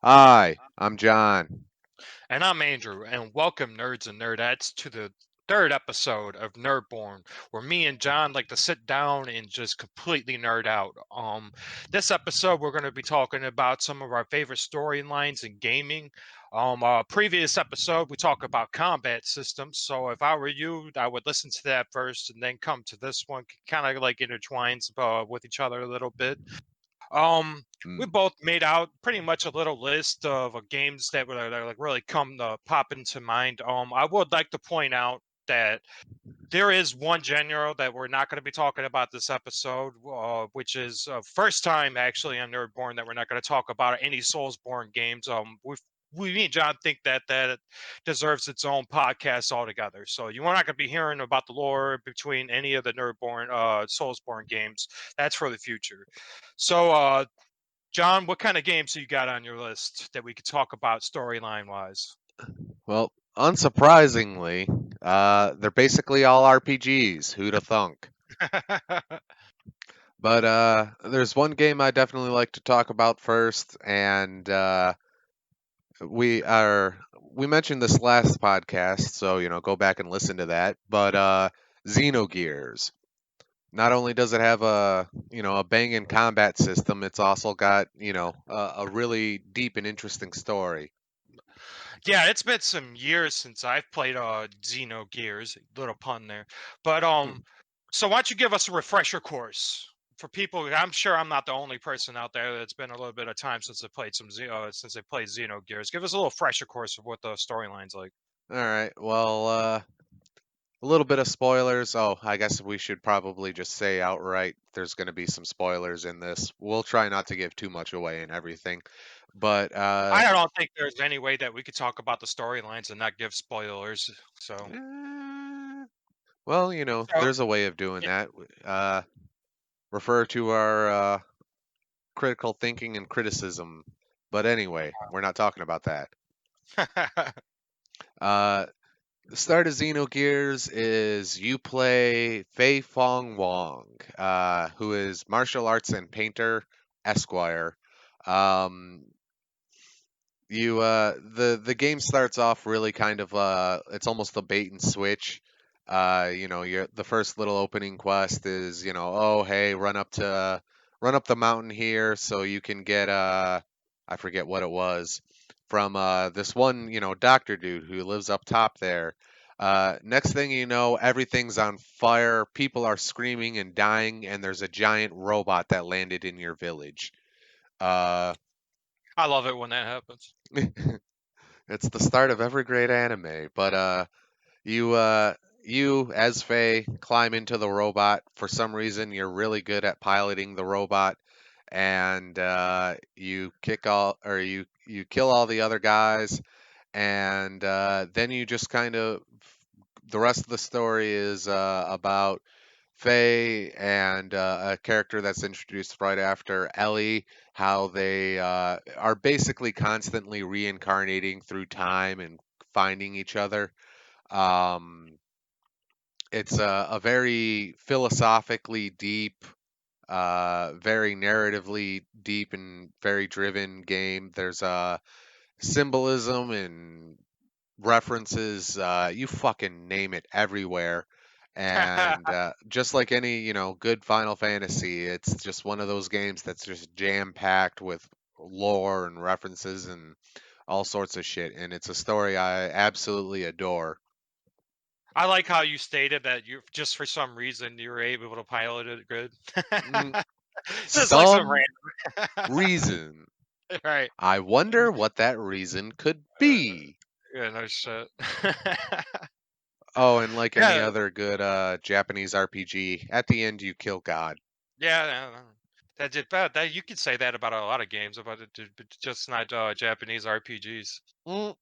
Hi, I'm John. And I'm Andrew, and welcome, nerds and nerdettes, to the third episode of Nerdborne, where me and John like to sit down and just completely nerd out. This episode we're going to be talking about some of our favorite storylines in gaming. Previous episode we talked about combat systems, so if I were you, I would listen to that first and then come to this one. Kind of like intertwines with each other a little bit. We Mm. both made out pretty much a little list of games that would like really come to pop into mind. I would like to point out that there is one genre that we're not going to be talking about this episode, which is first time actually on Nerdborn that we're not going to talk about any Soulsborne games. Me and John think that deserves its own podcast altogether. So you're not going to be hearing about the lore between any of the Nerdborn, Soulsborne games. That's for the future. So, John, what kind of games do you got on your list that we could talk about storyline wise? Well, unsurprisingly, they're basically all RPGs. Who'da thunk? But there's one game I definitely like to talk about first, and we are we mentioned this last podcast, so go back and listen to that. But Xenogears. Not only does it have a banging combat system, it's also got a really deep and interesting story. Yeah, it's been some years since I've played Xenogears. Little pun there, but so why don't you give us a refresher course for people? I'm sure I'm not the only person out there that's been a little bit of time since they played since they played Xenogears. Give us a little fresher course of what the storyline's like. All right. Well, a little bit of spoilers. Oh, I guess we should probably just say outright there's going to be some spoilers in this. We'll try not to give too much away and everything. But I don't think there's any way that we could talk about the storylines and not give spoilers. So, eh, well, so there's a way of doing that. Refer to our critical thinking and criticism. But anyway, we're not talking about that. yeah. Uh, the start of Xenogears is you play Fei Fong Wong, who is martial arts and painter Esquire. Um, the game starts off really kind of it's almost a bait and switch. Your the first little opening quest is oh hey run up the mountain here so you can get I forget what it was from this one doctor dude who lives up top there. Next thing you know, everything's on fire. People are screaming and dying, and there's a giant robot that landed in your village. Uh, I love it when that happens. It's the start of every great anime, but you uh you as Faye climb into the robot. For some reason, you're really good at piloting the robot, and you kick all or you kill all the other guys, and then you just kind of the rest of the story is about Faye and a character that's introduced right after Ellie, how they are basically constantly reincarnating through time and finding each other. Um, it's a very philosophically deep, very narratively deep and very driven game. There's symbolism and references, you fucking name it, everywhere. And just like any, good Final Fantasy, it's just one of those games that's just jam packed with lore and references and all sorts of shit. And it's a story I absolutely adore. I like how you stated that you just for some reason you were able to pilot it good. Mm, Just like some some random, reason. right? I wonder what that reason could be. Yeah, no shit. Oh, and like any Yeah, other good Japanese RPG, at the end you kill God. yeah. That did bad. That you could say that about a lot of games, about it, but just not Japanese RPGs. Mm.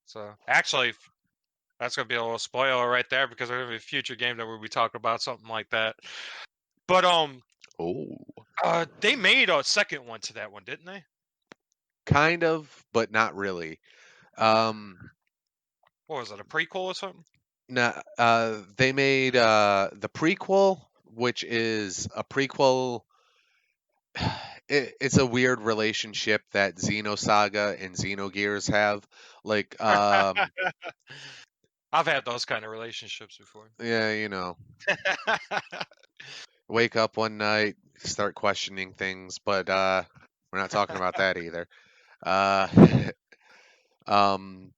So actually, that's gonna be a little spoiler right there because there's gonna be a future game that we'll be talking about something like that. But Oh. they made a second one to that one, didn't they? Kind of, but not really. Um, What was it, a prequel or something? they made the prequel, which is a prequel. it's a weird relationship that Xenosaga and Xenogears have. Like, I've had those kind of relationships before. yeah, wake up one night, start questioning things, but we're not talking about that either. Uh, um,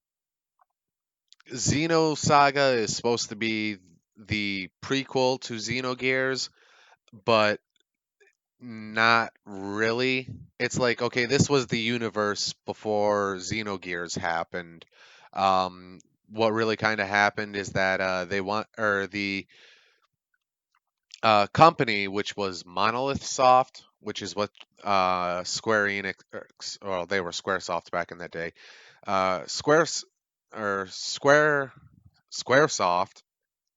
Xenosaga is supposed to be the prequel to Xenogears, but not really. It's like, okay, this was the universe before Xenogears happened. Um, what really kind of happened is that they want, or the company, which was Monolith Soft, which is what Square Enix, well, they were SquareSoft back in that day. Square's or Squaresoft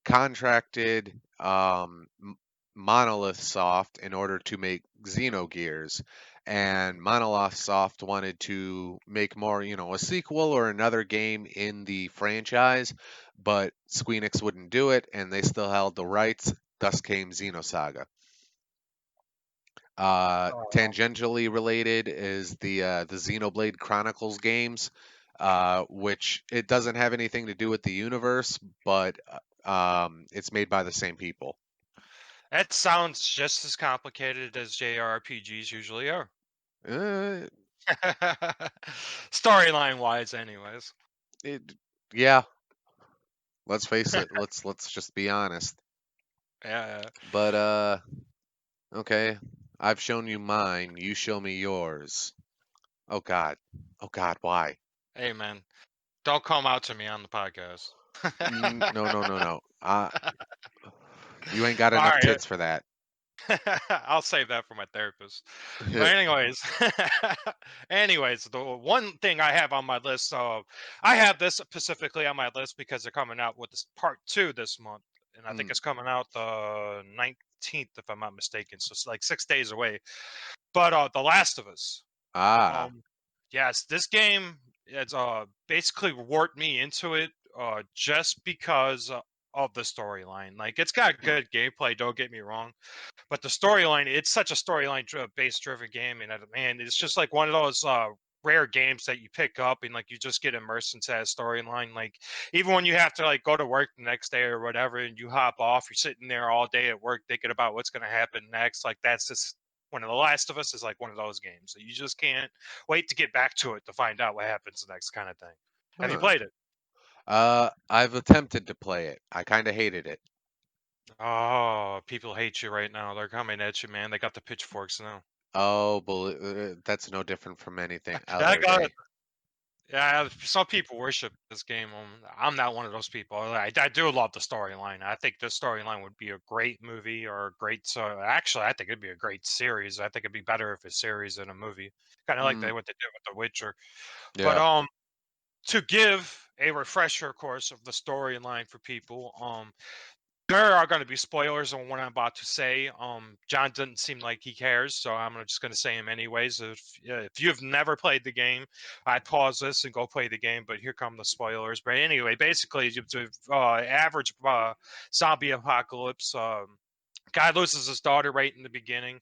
contracted Monolith Soft in order to make Xenogears, and Monolith Soft wanted to make more, a sequel or another game in the franchise, but Squeenix wouldn't do it, and they still held the rights. Thus came Xenosaga. Oh, Tangentially related is the Xenoblade Chronicles games, which it doesn't have anything to do with the universe, but it's made by the same people. that sounds just as complicated as JRPGs usually are. Uh, Storyline wise, anyways. it, yeah, let's face it. Let's just be honest. Yeah. But okay, I've shown you mine. You show me yours. Oh God. Oh God. Why? Hey, man, don't come out to me on the podcast. No, no, no, no. You ain't got All enough right. tits for that. I'll save that for my therapist. But anyways, anyways, the one thing I have on my list, I have this specifically on my list because they're coming out with this part 2 this month, and I think Mm. it's coming out the 19th, if I'm not mistaken. So it's like 6 days away. But The Last of Us. Ah. Um, yes, this game it's basically warped me into it just because of the storyline. Like it's got good gameplay, don't get me wrong, but the storyline, it's such a storyline based driven game, and man, it's just like one of those rare games that you pick up and like you just get immersed into that storyline. Like even when you have to like go to work the next day or whatever, and you hop off, you're sitting there all day at work thinking about what's going to happen next. Like that's just one of The Last of Us is like one of those games that you just can't wait to get back to it to find out what happens next, kind of thing. Have you Huh. played it? I've attempted to play it. I kind of hated it. Oh, people hate you right now. They're coming at you, man. They got the pitchforks now. Oh, that's no different from anything Yeah, I other got it. day. Yeah, some people worship this game. I'm not one of those people. I do love the storyline. I think the storyline would be a great movie or a great. Actually, I think it'd be a great series. I think it'd be better if it's series than a movie. Kind of like Mm, what they did with The Witcher. But yeah. to give a refresher course of the storyline for people, there are going to be spoilers on what I'm about to say. John doesn't seem like he cares, so I'm just going to say him anyways. If you've never played the game, I'd pause this and go play the game. But here come the spoilers. But anyway, basically, it's a average zombie apocalypse. Guy loses his daughter right in the beginning.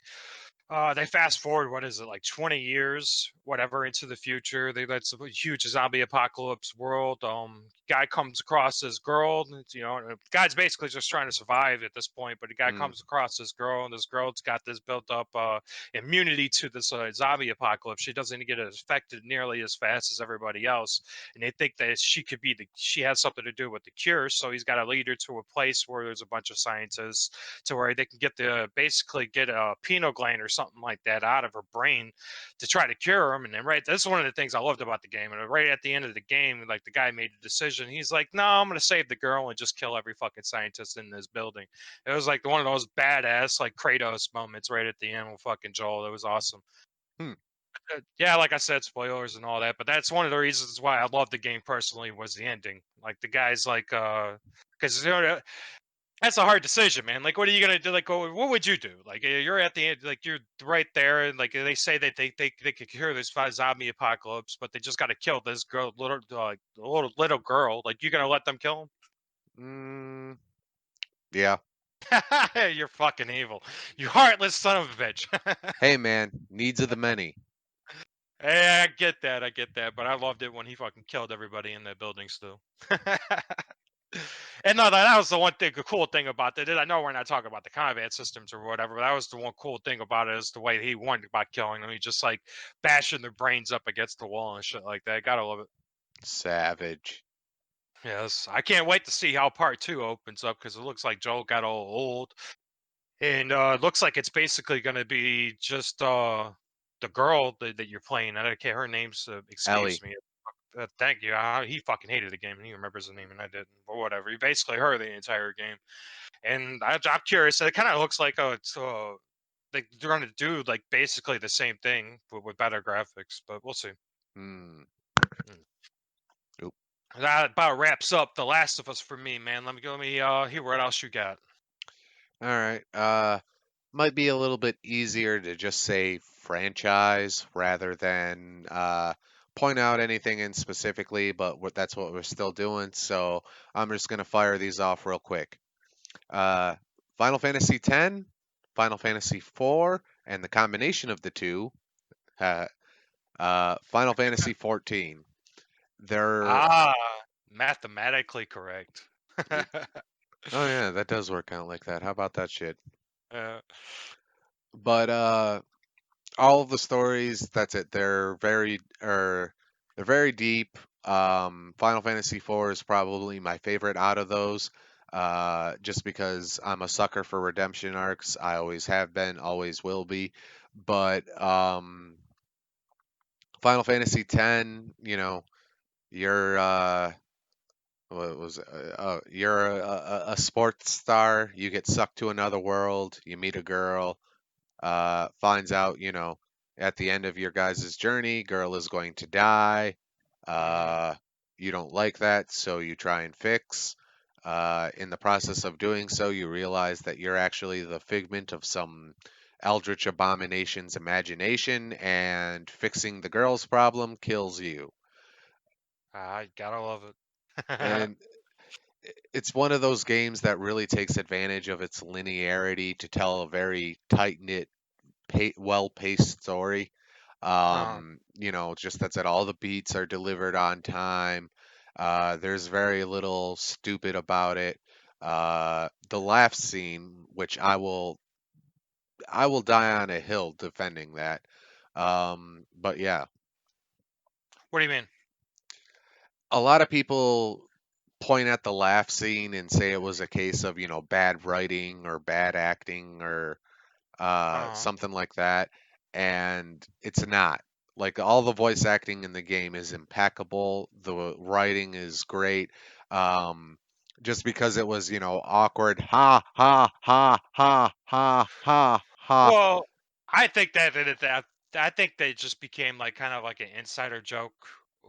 They fast forward, what is it, like 20 years, whatever, into the future. That's a huge zombie apocalypse world. Guy comes across this girl, and the guy's basically just trying to survive at this point. But the guy Mm, comes across this girl, and this girl's got this built up immunity to this zombie apocalypse. She doesn't get affected nearly as fast as everybody else, and they think that she has something to do with the cure. So he's got to lead her to a place where there's a bunch of scientists to where they can basically get a pineal gland or something like that out of her brain to try to cure him. And then this is one of the things I loved about the game. And right at the end of the game, like the guy made a decision. He's like, "No, I'm going to save the girl and just kill every fucking scientist in this building." It was like one of those badass like Kratos moments right at the end with fucking Joel. It was awesome. hmm. Yeah, like I said, spoilers and all that, but that's one of the reasons why I love the game personally was the ending. Like the guys like because that's a hard decision, man. Like, what are you gonna do? Like, what would you do? Like, you're at the end, like you're right there, and like they say that they could cure this zombie apocalypse, but they just got to kill this girl, little girl. Like, you gonna let them kill him? Mm, yeah. You're fucking evil. You heartless son of a bitch. Hey man, needs of the many. Hey, I get that, but I loved it when he fucking killed everybody in that building still. And no, that was the one thing, the cool thing about that. I know we're not talking about the combat systems or whatever, but that was the one cool thing about it is the way he went about killing them. He just like bashing their brains up against the wall and shit like that. Gotta love it. Savage. Yes, I can't wait to see how part two opens up because it looks like Joel got all old, and it looks like it's basically going to be just the girl that you're playing. I can't. Her name's escapes Ellie. me. Thank you. He fucking hated the game, and he remembers the name, and I didn't. But whatever. He basically her the entire game, and I'm curious. It kind of looks like they're going to do like basically the same thing but with better graphics. But we'll see. Hmm. Mm. Oop. That about wraps up The Last of Us for me, man. Let me hear what else you got. All right. Might be a little bit easier to just say franchise rather than point out anything in specifically, but that's what we're still doing. So I'm just gonna fire these off real quick. Uh, Final Fantasy X, Final Fantasy IV, and the combination of the two, uh, Final Fantasy XIV. They're Ah, mathematically correct. it, oh yeah, that does work out like that. How about that shit? uh, But all of the stories, that's it. They're very deep. Final Fantasy IV is probably my favorite out of those. Just because I'm a sucker for redemption arcs. I always have been, always will be. But Final Fantasy X, you're what was it? You're a sports star. You get sucked to another world. You meet a girl. Finds out, at the end of your guys' journey, girl is going to die. mm, Uh, you don't like that, so you try and fix. In the process of doing so, you realize that you're actually the figment of some eldritch abomination's imagination, and fixing the girl's problem kills you. I gotta love it. And it's one of those games that really takes advantage of its linearity to tell a very tight knit, well paced story. uh, Just that's it. All the beats are delivered on time. There's very little stupid about it. The laugh scene, which I will die on a hill defending that. But yeah, what do you mean? a lot of people point at the laugh scene and say it was a case of bad writing or bad acting or Uh, something like that, and it's not. Like all the voice acting in the game is impeccable. The writing is great. Um, just because it was, awkward, ha ha ha ha ha ha ha. well, I think that I think they just became like kind of like an insider joke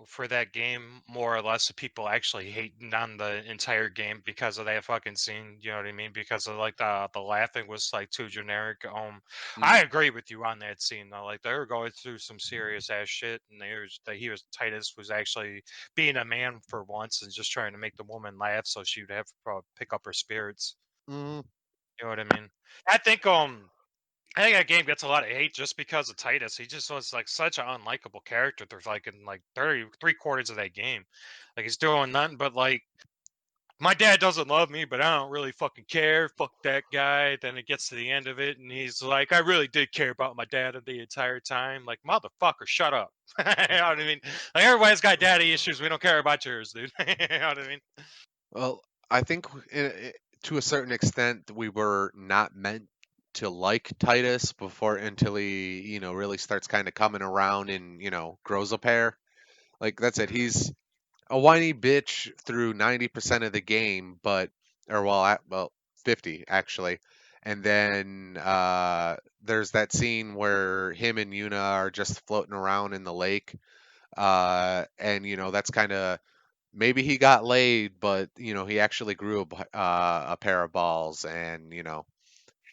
for that game, more or less. Of people actually hating on the entire game because of that fucking scene. You know what I mean? Because of like the laughing was like too generic. I Mm, agree with you on that scene though. Like they were going through some serious ass shit, and Titus was actually being a man for once and just trying to make the woman laugh so she would have to pick up her spirits. mm, You know what I mean? I think I think that game gets a lot of hate just because of Titus. He just was like such an unlikable character. There's like in like 33 quarters of that game. Like he's doing nothing but like my dad doesn't love me, but I don't really fucking care. Fuck that guy. Then it gets to the end of it, and he's like, I really did care about my dad the entire time. Like, motherfucker, shut up. You know what I mean? Like everybody's got daddy issues. We don't care about yours, dude. You know what I mean? well, I think to a certain extent we were not meant to like Titus before until he, really starts kind of coming around and, grows a pair. Like that's it. He's a whiny bitch through 90% of the game, but or well 50 actually. And then there's that scene where him and Yuna are just floating around in the lake. And that's kind of maybe he got laid, but he actually grew a pair of balls, and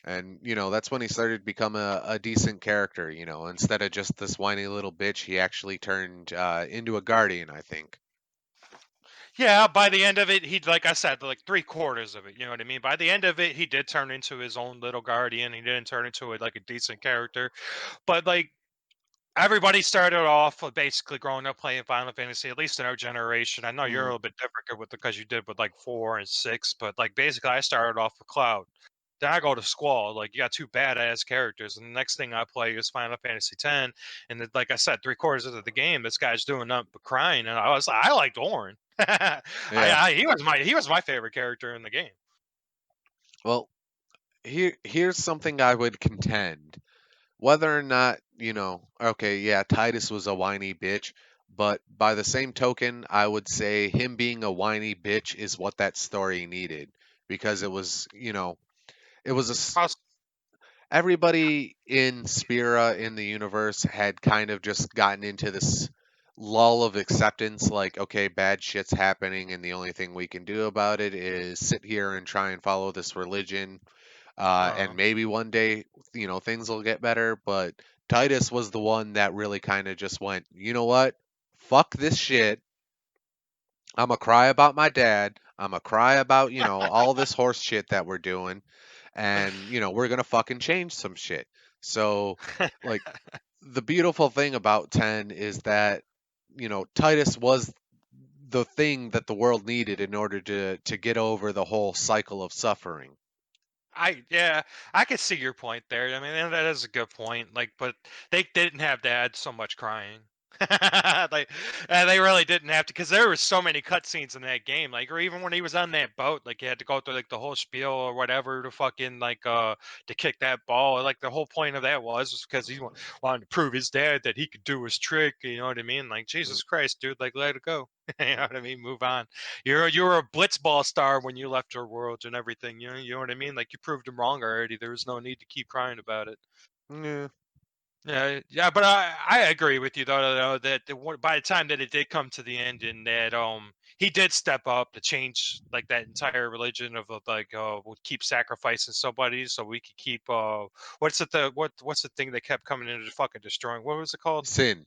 that's when he started to become a decent character. Instead of just this whiny little bitch, he actually turned into a guardian, I think. Yeah, by the end of it, he like I said, like three-quarters of it. You know what I mean? By the end of it, he did turn into his own little guardian. He didn't turn into it like a decent character, but like everybody started off with basically growing up playing Final Fantasy, at least in our generation. I know you're a Mm, little bit different with because you did with like 4 and 6, but like basically I started off with Cloud. Then I go to Squall. Like you got two badass characters, and the next thing I play is Final Fantasy X. And then, like I said, three-quarters of the game, this guy's doing nothing but crying, and I liked Orin. yeah. He was my favorite character in the game. Well, here's something I would contend. Whether or not, okay, yeah, Titus was a whiny bitch, but by the same token, I would say him being a whiny bitch is what that story needed because it was How's- everybody in Spira in the universe had kind of just gotten into this lull of acceptance like, okay, bad shit's happening and the only thing we can do about it is sit here and try and follow this religion, uh, and maybe one day, things will get better. But Titus was the one that really kind of just went, you know what? Fuck this shit. I'm gonna cry about my dad. I'm gonna cry about, all this horse shit that we're doing. And, we're gonna fucking change some shit. So, like, the beautiful thing about 10 is that, Titus was the thing that the world needed in order to get over the whole cycle of suffering. yeah, I could see your point there. I mean, and that is a good point. Like, but they didn't have to add so much crying. Like, they really didn't have to, because there were so many cutscenes in that game. Like, or even when he was on that boat, like you had to go through like the whole spiel or whatever to fucking like to kick that ball. Like the whole point of that was because he wanted to prove his dad that he could do his trick. You know what I mean? Like Mm, Jesus Christ, dude! Like let it go. You know what I mean? Move on. You're a blitzball star when you left our world and everything. You know what I mean? Like you proved him wrong already. There was no need to keep crying about it. yeah. Yeah, yeah, but I agree with you though that by the time that it did come to the end and that he did step up to change like that entire religion of like we'll keep sacrificing somebody so we could keep what's the thing that kept coming in and fucking destroying, what was it called? Sin.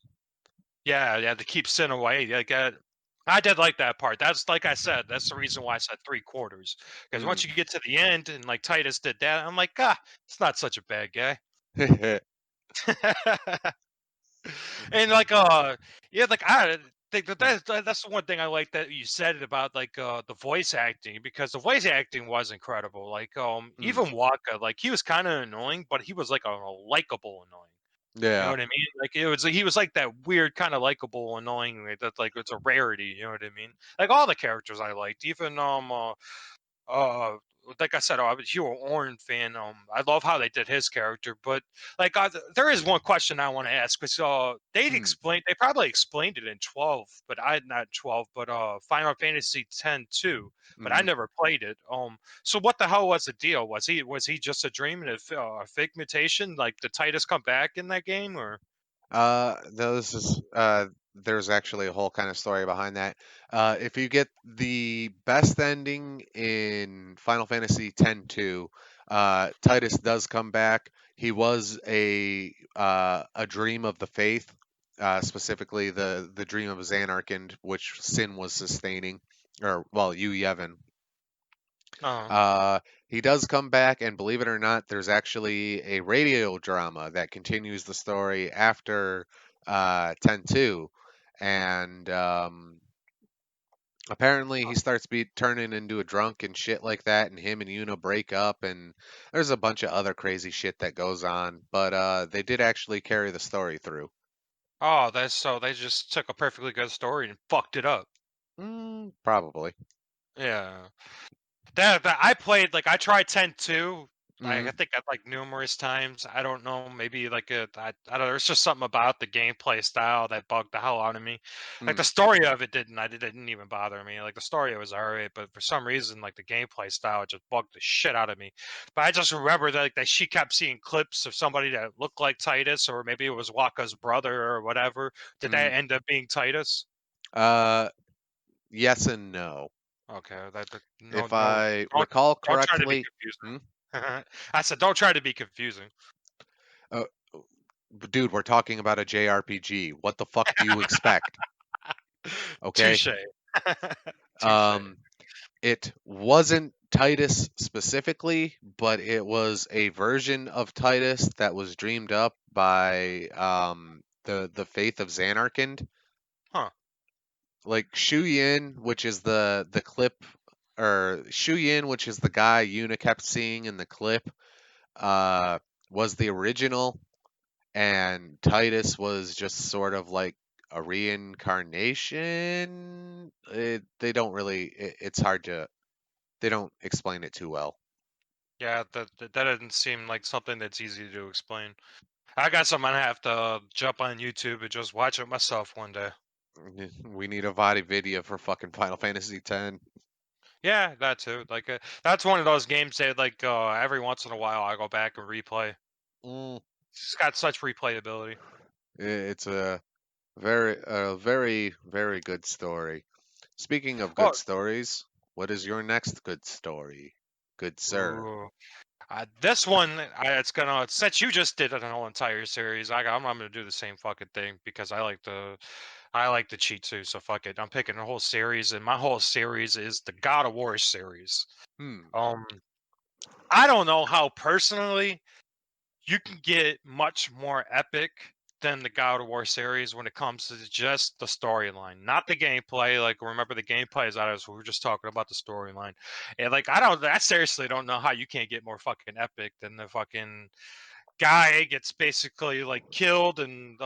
Yeah, yeah, to keep sin away. Like, I did like that part. That's like I said. That's the reason why I said three-quarters. Because once Mm. you get to the end and like Titus did that, I'm like, it's not such a bad guy. And like, yeah, like I think that that's the one thing I like that you said it about like the voice acting, because the voice acting was incredible. Like, Mm. even Waka, like he was kind of annoying, but he was like a likable annoying. You know Yeah. what I mean? Like he was like that weird kind of likable, annoying that like it's a rarity. You know what I mean? Like all the characters I liked, even uh like I said, I was you an Orin fan. I love how they did his character, but like there is one question I want to ask because Mm. they probably explained it in 12, but I not 12, but Final Fantasy 10 too, but I Mm. never played it. So what the hell was the deal? Was he just a dream and a fake mutation? Like did Titus come back in that game or? No, there's actually a whole kind of story behind that. If you get the best ending in Final Fantasy X-2, Titus does come back. He was a dream of the faith, specifically the dream of Xanarkand, which Sin was sustaining, or well, Yu Yevon. Uh, Uh, he does come back, and believe it or not, there's actually a radio drama that continues the story after 10-2. And apparently he starts turning into a drunk and shit like that, and him and Yuna break up, and there's a bunch of other crazy shit that goes on. But they did actually carry the story through. oh, that's so they just took a perfectly good story and fucked it up. Probably. Yeah. That I played like I tried 10 too. I Mm-hmm. think I like numerous times. I don't know, maybe like I don't know. There's just something about the gameplay style that bugged the hell out of me. Like the Mm. story of it didn't even bother me. Like the story was alright, but for some reason, like the gameplay style just bugged the shit out of me. But I just remember that like that she kept seeing clips of somebody that looked like Titus, or maybe it was Waka's brother or whatever. Did Mm. that end up being Titus? Uh, yes and no. Okay, no If no I don't recall don't try to be correctly, hmm? confusing. I said don't try to be confusing. Uh, Dude, we're talking about a JRPG. What the fuck do you expect? Okay. Touche. Touche. Um, it wasn't Titus specifically, but it was a version of Titus that was dreamed up by the Faith of Xanarkand. Huh. Like Shu Yin, which is the clip, or Shu Yin, which is the guy Yuna kept seeing in the clip, uh, was the original, and Titus was just sort of like a reincarnation. They don't really. It's hard to. They don't explain it too well. Yeah, that doesn't seem like something that's easy to explain. I guess I'm gonna have to jump on YouTube and just watch it myself one day. We need a body video for fucking Final Fantasy X. Yeah, that too. Like that's one of those games that like every once in a while I go back and replay. Mm, It's got such replayability. it's a very, very good story. Speaking of Oh, good stories, what is your next good story, good sir? ooh. This one, it's gonna since you just did an whole entire series. I'm gonna do the same fucking thing because I like the cheat too. So fuck it, I'm picking a whole series, and my whole series is the God of War series. Hmm. Um, I don't know how personally you can get much more epic than the God of War series when it comes to just the storyline, not the gameplay. Like, remember the gameplay is out of us. We were just talking about the storyline, and like I seriously don't know how you can't get more fucking epic than the fucking guy gets basically like killed and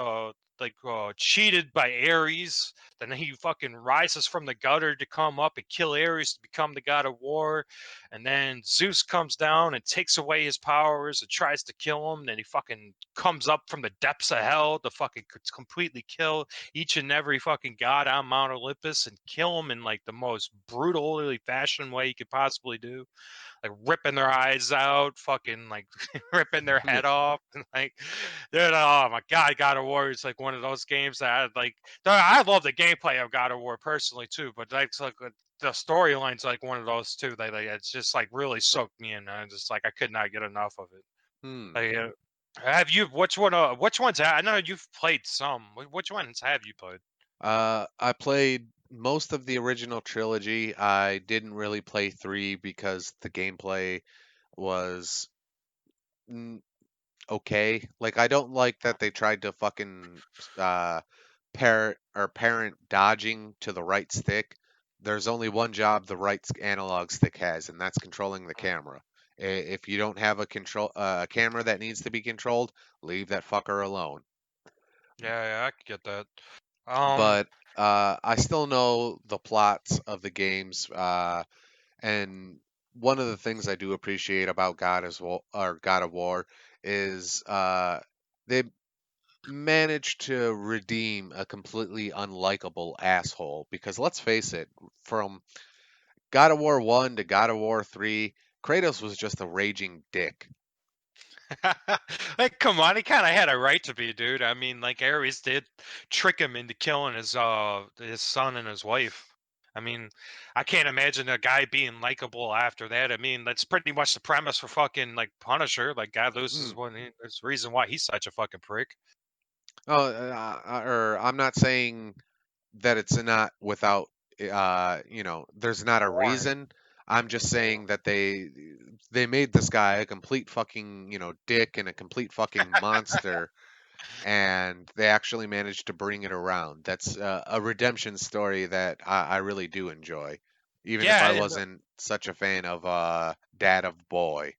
cheated by Ares. Then he fucking rises from the gutter to come up and kill Ares to become the god of war. And then Zeus comes down and takes away his powers and tries to kill him. Then he fucking comes up from the depths of hell to fucking completely kill each and every fucking god on Mount Olympus and kill him in like the most brutally fashioned way you could possibly do, like ripping their eyes out, fucking like ripping their head off, and like, dude, oh my god, God of War is like one of those games that I like. I love the gameplay of God of War personally too, but that's like the storyline's like one of those too. Like it's just like really soaked me in. I just like I could not get enough of it. Hmm. Like, have you? Which one? Which ones? I know you've played some. Which ones have you played? I played most of the original trilogy. I didn't really play three because the gameplay was mm, okay. Like I don't like that they tried to fucking uh parent dodging to the right stick. There's only one job the right analog stick has, and that's controlling the camera. If you don't have a camera that needs to be controlled, leave that fucker alone. Yeah, yeah, I could get that. Um, But I still know the plots of the games, and one of the things I do appreciate about God of War is they managed to redeem a completely unlikable asshole. Because let's face it, from God of War 1 to God of War 3, Kratos was just a raging dick. like, come on, he kind of had a right to be, dude. I mean, like Ares did trick him into killing his son and his wife. I mean, I can't imagine a guy being likable after that. I mean, that's pretty much the premise for fucking like Punisher. Like, God loses Mm. when there's a reason why he's such a fucking prick. Oh, or I'm not saying that it's not without, there's not a Warren. reason. I'm just saying that they made this guy a complete fucking, dick and a complete fucking monster, and they actually managed to bring it around. That's a redemption story that I really do enjoy, even if Yeah, I and wasn't such a fan of Dad of Boy.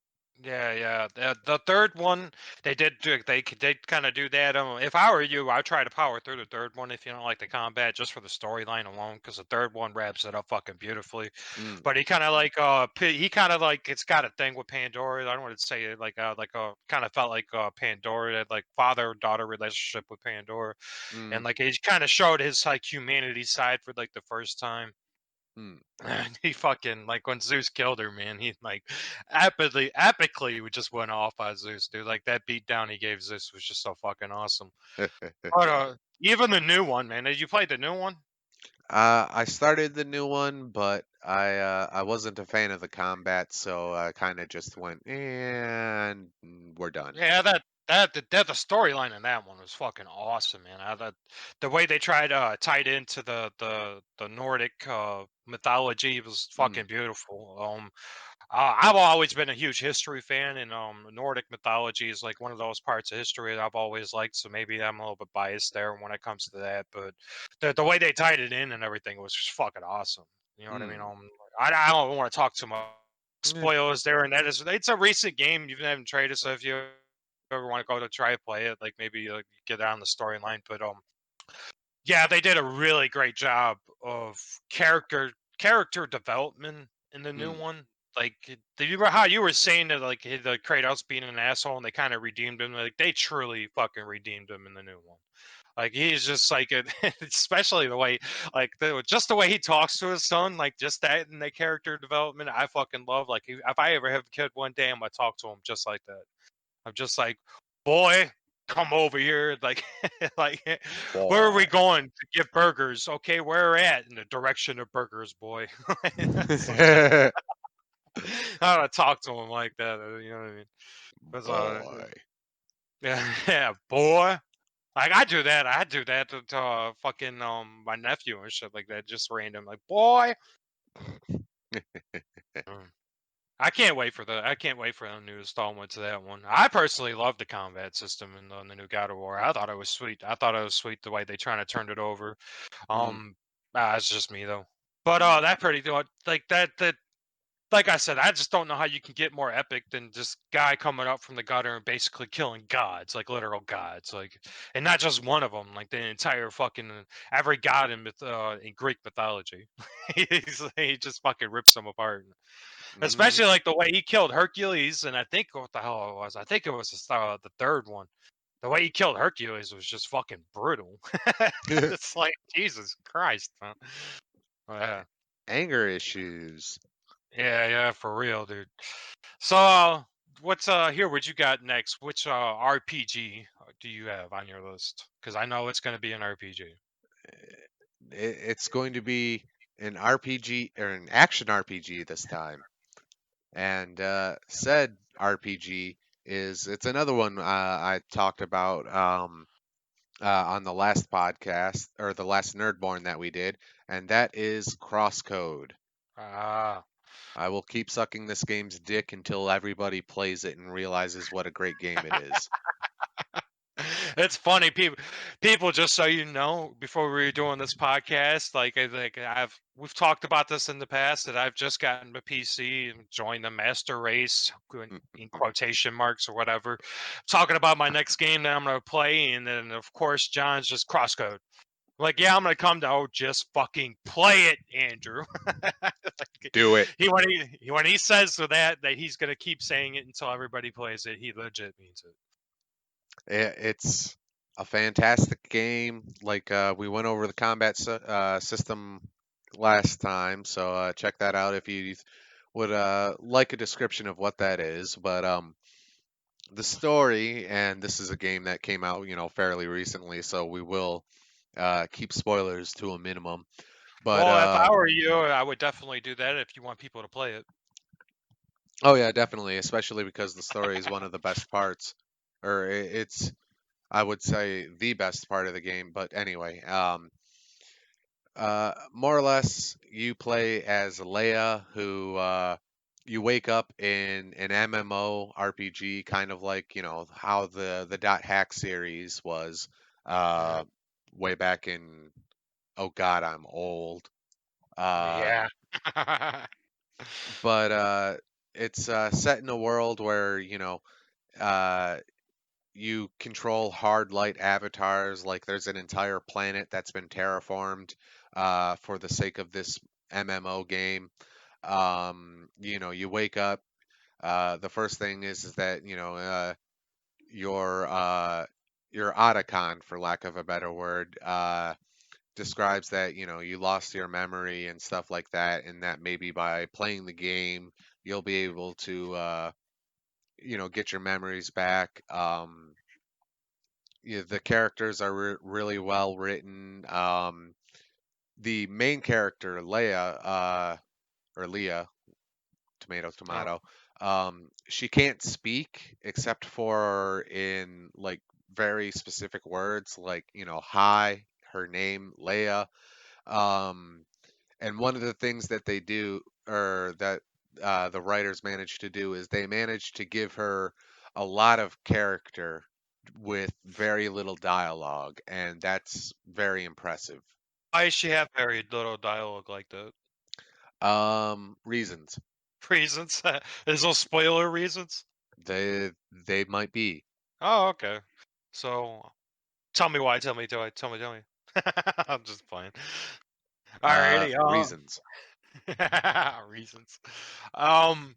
yeah, yeah. The third one, they kind of do that. If I were you, I'd try to power through the third one if you don't like the combat, just for the storyline alone, because the third one wraps it up fucking beautifully. Mm, But he kind of like he kind of like it's got a thing with Pandora. I don't want to say it like kind of felt like Pandora had like father daughter relationship with Pandora, mm, and like he kind of showed his like humanity side for like the first time. mm. And he fucking like when Zeus killed her, man. He like epically just went off on Zeus, dude. Like that beat down he gave Zeus was just so fucking awesome. But even the new one, man. Did you play the new one? I started the new one, but I wasn't a fan of the combat, so I kind of just went, and we're done. Yeah, the storyline in that one was fucking awesome, man. The way they tried tied into the Nordic mythology was Mm, fucking beautiful. I've always been a huge history fan, and Nordic mythology is like one of those parts of history that I've always liked. So maybe I'm a little bit biased there when it comes to that, but the way they tied it in and everything was just fucking awesome. You know what I mean? mm. I don't want to talk too much Eh, spoilers there, and that is it's a recent game. You haven't traded it, so if you ever want to go to try to play it, like maybe get on the storyline. But yeah, they did a really great job of character development in the new mm. one. Like, do you remember how you were saying that, like, the Kratos being an asshole, and they kind of redeemed him? Like, they truly fucking redeemed him in the new one. Like, he's just like, especially the way, like, just the way he talks to his son, like, just that and the character development, I fucking love. Like, if I ever have a kid one day, I'm gonna talk to him just like that. I'm just like, boy, come over here. Like, like, where are we Boy. going to get burgers? Okay, where at? In the direction of burgers, boy. Some shit. I gotta talk to him like that. You know what I mean? That's Boy. yeah, yeah, boy. Like I do that. I do that to fucking my nephew and shit like that. Just random, like boy. Mm. I can't wait for the new installment to that one. I personally love the combat system in the new God of War. I thought it was sweet. I thought it was sweet the way they trying to turn it over. Mm. It's just me though. But that pretty like that like I said, I just don't know how you can get more epic than this guy coming up from the gutter and basically killing gods, like literal gods, like, and not just one of them, like the entire fucking every god in Greek mythology. He just fucking rips them apart. Mm. Especially like the way he killed Hercules, and I think what the hell it was. I think it was the third one. The way he killed Hercules was just fucking brutal. It's like Jesus Christ, man. Yeah, Anger issues. yeah, for real, dude. So, what's here? What you got next? Which RPG do you have on your list? Because I know it's going to be an RPG. It's going to be an RPG or an action RPG this time. And said RPG is it's another one I talked about on the last podcast or the last Nerdborne that we did, and that is Crosscode. Ah. I will keep sucking this game's dick until everybody plays it and realizes what a great game it is. It's funny, people. Just so you know, before we were doing this podcast, we've talked about this in the past that I've just gotten a PC and joined the master race in quotation marks or whatever. Talking about my next game that I'm going to play, and then of course John's just crosscode. Like, yeah, I'm gonna come to. Oh, just fucking play it, Andrew. Like, Do it. when he says to that he's gonna keep saying it until everybody plays it. He legit means it. It's a fantastic game. Like we went over the combat system last time, so check that out if you would like a description of what that is. But the story, and this is a game that came out, fairly recently, so we will keep spoilers to a minimum. But Well, if I were you, I would definitely do that if you want people to play it. oh yeah, definitely, especially because the story is one of the best parts, or it's I would say the best part of the game. But anyway, more or less, you play as Leia, who you wake up in an MMO RPG, kind of like how the Dot Hack series was Yeah. uh, way back in. Oh God, I'm old. Uh, Yeah. but it's set in a world where uh, you control hard light avatars. Like there's an entire planet that's been terraformed for the sake of this MMO game. You wake up. The first thing is that your your Otacon, for lack of a better word, describes that you lost your memory and stuff like that, and that maybe by playing the game you'll be able to get your memories back. Yeah, the characters are really well written. The main character, Leia, or Leah, tomato, Oh, tomato. She can't speak except for in like very specific words, like hi, her name, Leia. Um, and one of the things that they do, or that the writers managed to do, is they managed to give her a lot of character with very little dialogue, and that's very impressive. Why does she have very little dialogue like that? Reasons. Reasons? There's no spoiler reasons? They might be. Oh, okay. So tell me why. Tell me. I'm just playing. Alrighty. Reasons. Reasons. Um,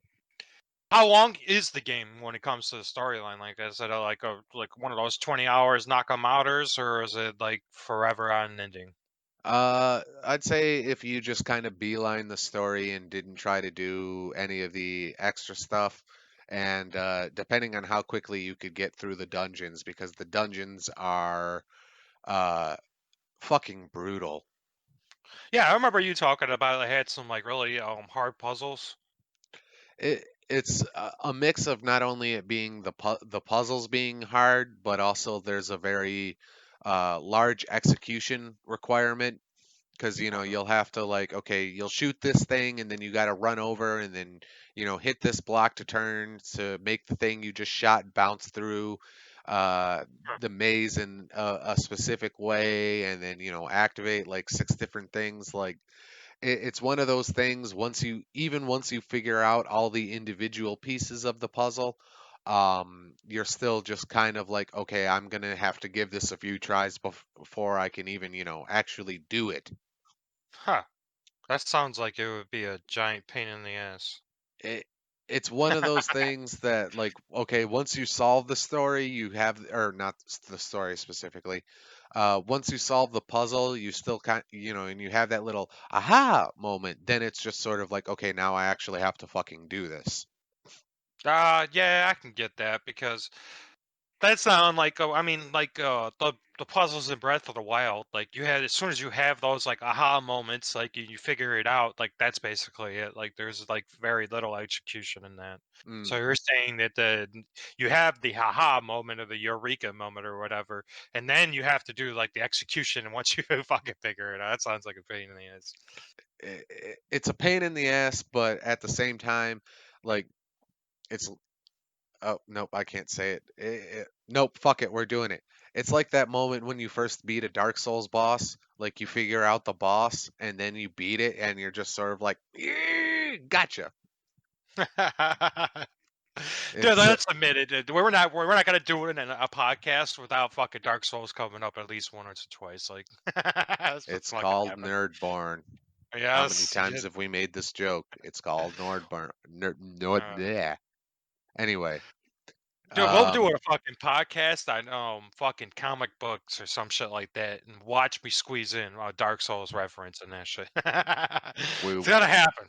how long is the game when it comes to the storyline? Like, is it like one of those 20 hours knock 'em outers, or is it like forever unending? I'd say if you just kind of beeline the story and didn't try to do any of the extra stuff, and depending on how quickly you could get through the dungeons, because the dungeons are uh, fucking brutal. Yeah, I remember you talking about it had some like really hard puzzles. It's a mix of not only it being the puzzles being hard, but also there's a very large execution requirement because Okay. you'll have to like, okay, you'll shoot this thing and then you got to run over and then hit this block to turn to make the thing you just shot bounce through uh the maze in a specific way, and then activate like six different things. Like it's one of those things, once you figure out all the individual pieces of the puzzle, you're still just kind of like, okay, I'm gonna have to give this a few tries before I can even actually do it. Huh. That sounds like it would be a giant pain in the ass. it it's one of those things that, like, okay, once you solve the story, you have, or not the story specifically, once you solve the puzzle, you still and you have that little aha moment, then it's just sort of like, okay, now I actually have to fucking do this. Yeah, I can get that because that's not unlike, I mean, like the puzzles in Breath of the Wild. Like you had, as soon as you have those like aha moments, like you figure it out. Like that's basically it. Like there's like very little execution in that. So Mm, you're saying that you have the haha moment or the eureka moment or whatever, and then you have to do like the execution. And once you fucking figure it out, that sounds like a pain in the ass. it's a pain in the ass, but at the same time, like, it's oh, nope, I can't say it. Nope, fuck it, we're doing it. It's like that moment when you first beat a Dark Souls boss, like you figure out the boss and then you beat it and you're just sort of like, "Yeah, gotcha." Dude, It's let's admit it. We're not gonna do it in a podcast without fucking Dark Souls coming up at least once or twice. Like that's what's it's fucking called happening. Nerdborne. How many Yes, times have we made this joke? It's called Nordborn. uh, Yeah. Anyway, dude, we'll do um, a fucking podcast on fucking comic books or some shit like that, and watch me squeeze in a Dark Souls reference and that shit. we It's gonna happen.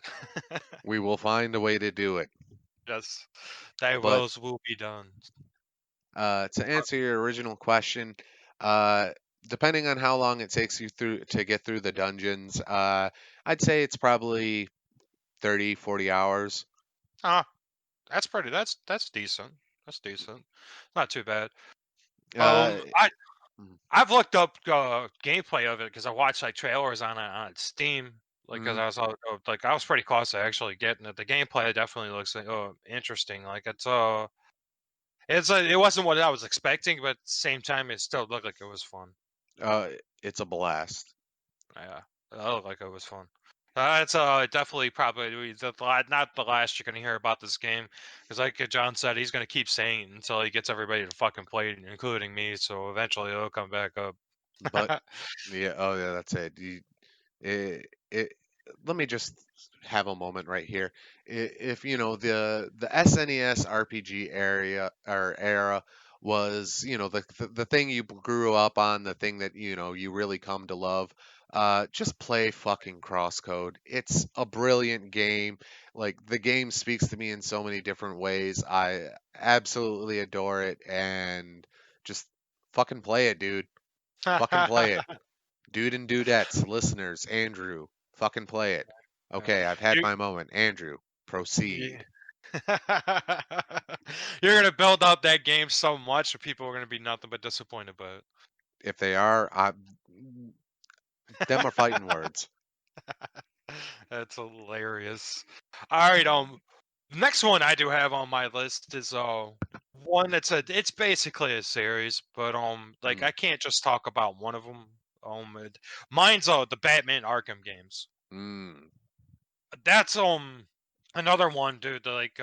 we will find a way to do it. Yes, thy But wills will be done. to answer your original question, uh, depending on how long it takes you through to get through the dungeons, I'd say it's probably 30, 40 hours. Ah, that's pretty. That's decent. That's decent. Not too bad. Uh, I mm, I've looked up gameplay of it because I watched like trailers on Steam. Like, because mm, like I was pretty close to actually getting it. The gameplay definitely looks like interesting. Like it wasn't what I was expecting, but at the same time, it still looked like it was fun. uh, it's a blast. Yeah, it looked like it was fun. It's definitely probably not the last you're gonna hear about this game, because like John said, he's gonna keep saying it until he gets everybody to fucking play it, including me. So eventually it'll come back up. But yeah, oh yeah, that's it. It let me just have a moment right here. If the SNES RPG area or era was the thing you grew up on, the thing that you really come to love, just play fucking Crosscode. It's a brilliant game. Like, the game speaks to me in so many different ways. I absolutely adore it, and just fucking play it, dude. Fucking play it. Dude and dudettes, listeners, Andrew, fucking play it. Yeah. Okay, I've had You, my moment. Andrew, you, proceed. You're gonna build up that game so much, that people are gonna be nothing but disappointed by If they are, them are fighting words. it. That's hilarious. All right, the next one I do have on my list is one that's it's basically a series, but like Mm, I can't just talk about one of them. Mine's the Batman Arkham games. mm, That's another one, dude. Like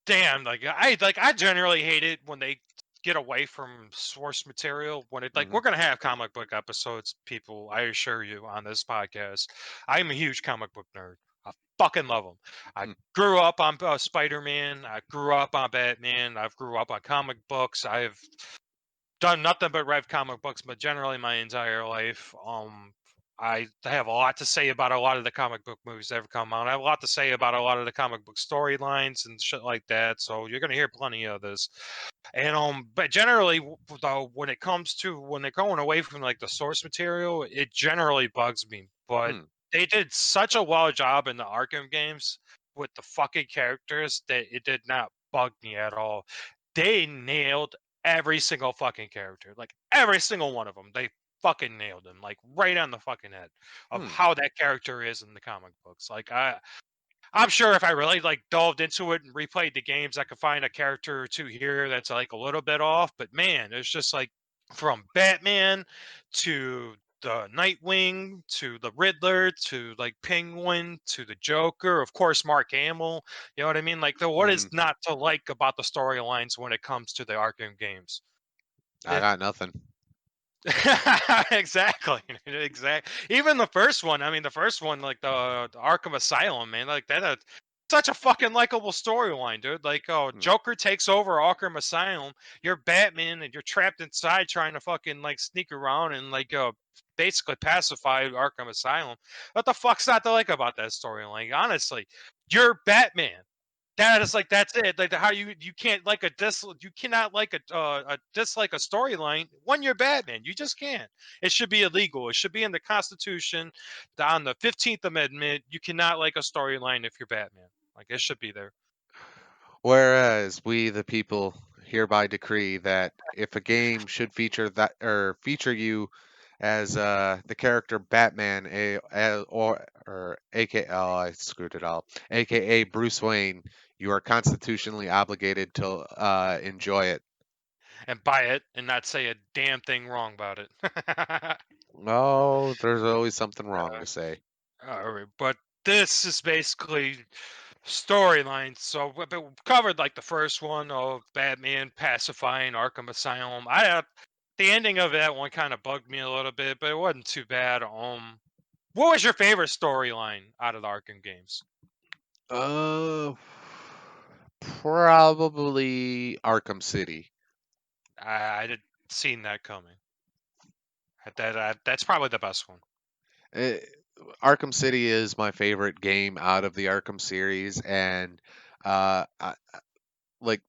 damn, I generally hate it when they get away from source material. When it like hmm we're gonna have comic book episodes, people. I assure you on this podcast, I'm a huge comic book nerd. I fucking love them. I mm, grew up on Spider-Man. I grew up on Batman. I've grew up on comic books. I've done nothing but read comic books, but generally my entire life. I have a lot to say about a lot of the comic book movies that have come out. I have a lot to say about a lot of the comic book storylines and shit like that. So you're gonna hear plenty of this. And but generally, though, when it comes to when they're going away from like the source material, it generally bugs me. But mm, they did such a well job in the Arkham games with the fucking characters that it did not bug me at all. They nailed every single fucking character, like every single one of them. They fucking nailed them, like right on the fucking head of mm. how that character is in the comic books. I'm sure if I really like delved into it and replayed the games, I could find a character or two here that's like a little bit off. But man, it's just like from Batman to the Nightwing to the Riddler to like Penguin to the Joker, of course Mark Hamill. You know what I mean? Like what is Hmm. not to like about the storylines when it comes to the Arkham games? I got nothing. Exactly. Even the first one. I mean, the first one, like the Arkham Asylum, man, like that. Such a fucking likable storyline, dude. Like, oh, Hmm. Joker takes over Arkham Asylum. You're Batman, and you're trapped inside trying to fucking like sneak around and like basically pacify Arkham Asylum. What the fuck's not to like about that storyline? Honestly, you're Batman. That is like that's it. Like how you can't like you cannot like a dislike a storyline when you're Batman. You just can't. It should be illegal. It should be in the Constitution, on the 15th Amendment. You cannot like a storyline if you're Batman. Like it should be there. Whereas we, the people, hereby decree that if a game should feature that or feature you as the character Batman, or aka I screwed it all, aka Bruce Wayne, you are constitutionally obligated to enjoy it. And buy it and not say a damn thing wrong about it. Oh, there's always something wrong to say. All right, but this is basically storylines. So we covered like the first one of Batman pacifying Arkham Asylum. The ending of that one kind of bugged me a little bit, but it wasn't too bad. What was your favorite storyline out of the Arkham games? Uh, Probably Arkham City. I did seen that coming. That's probably the best one. Eh, Arkham City is my favorite game out of the Arkham series, and I, like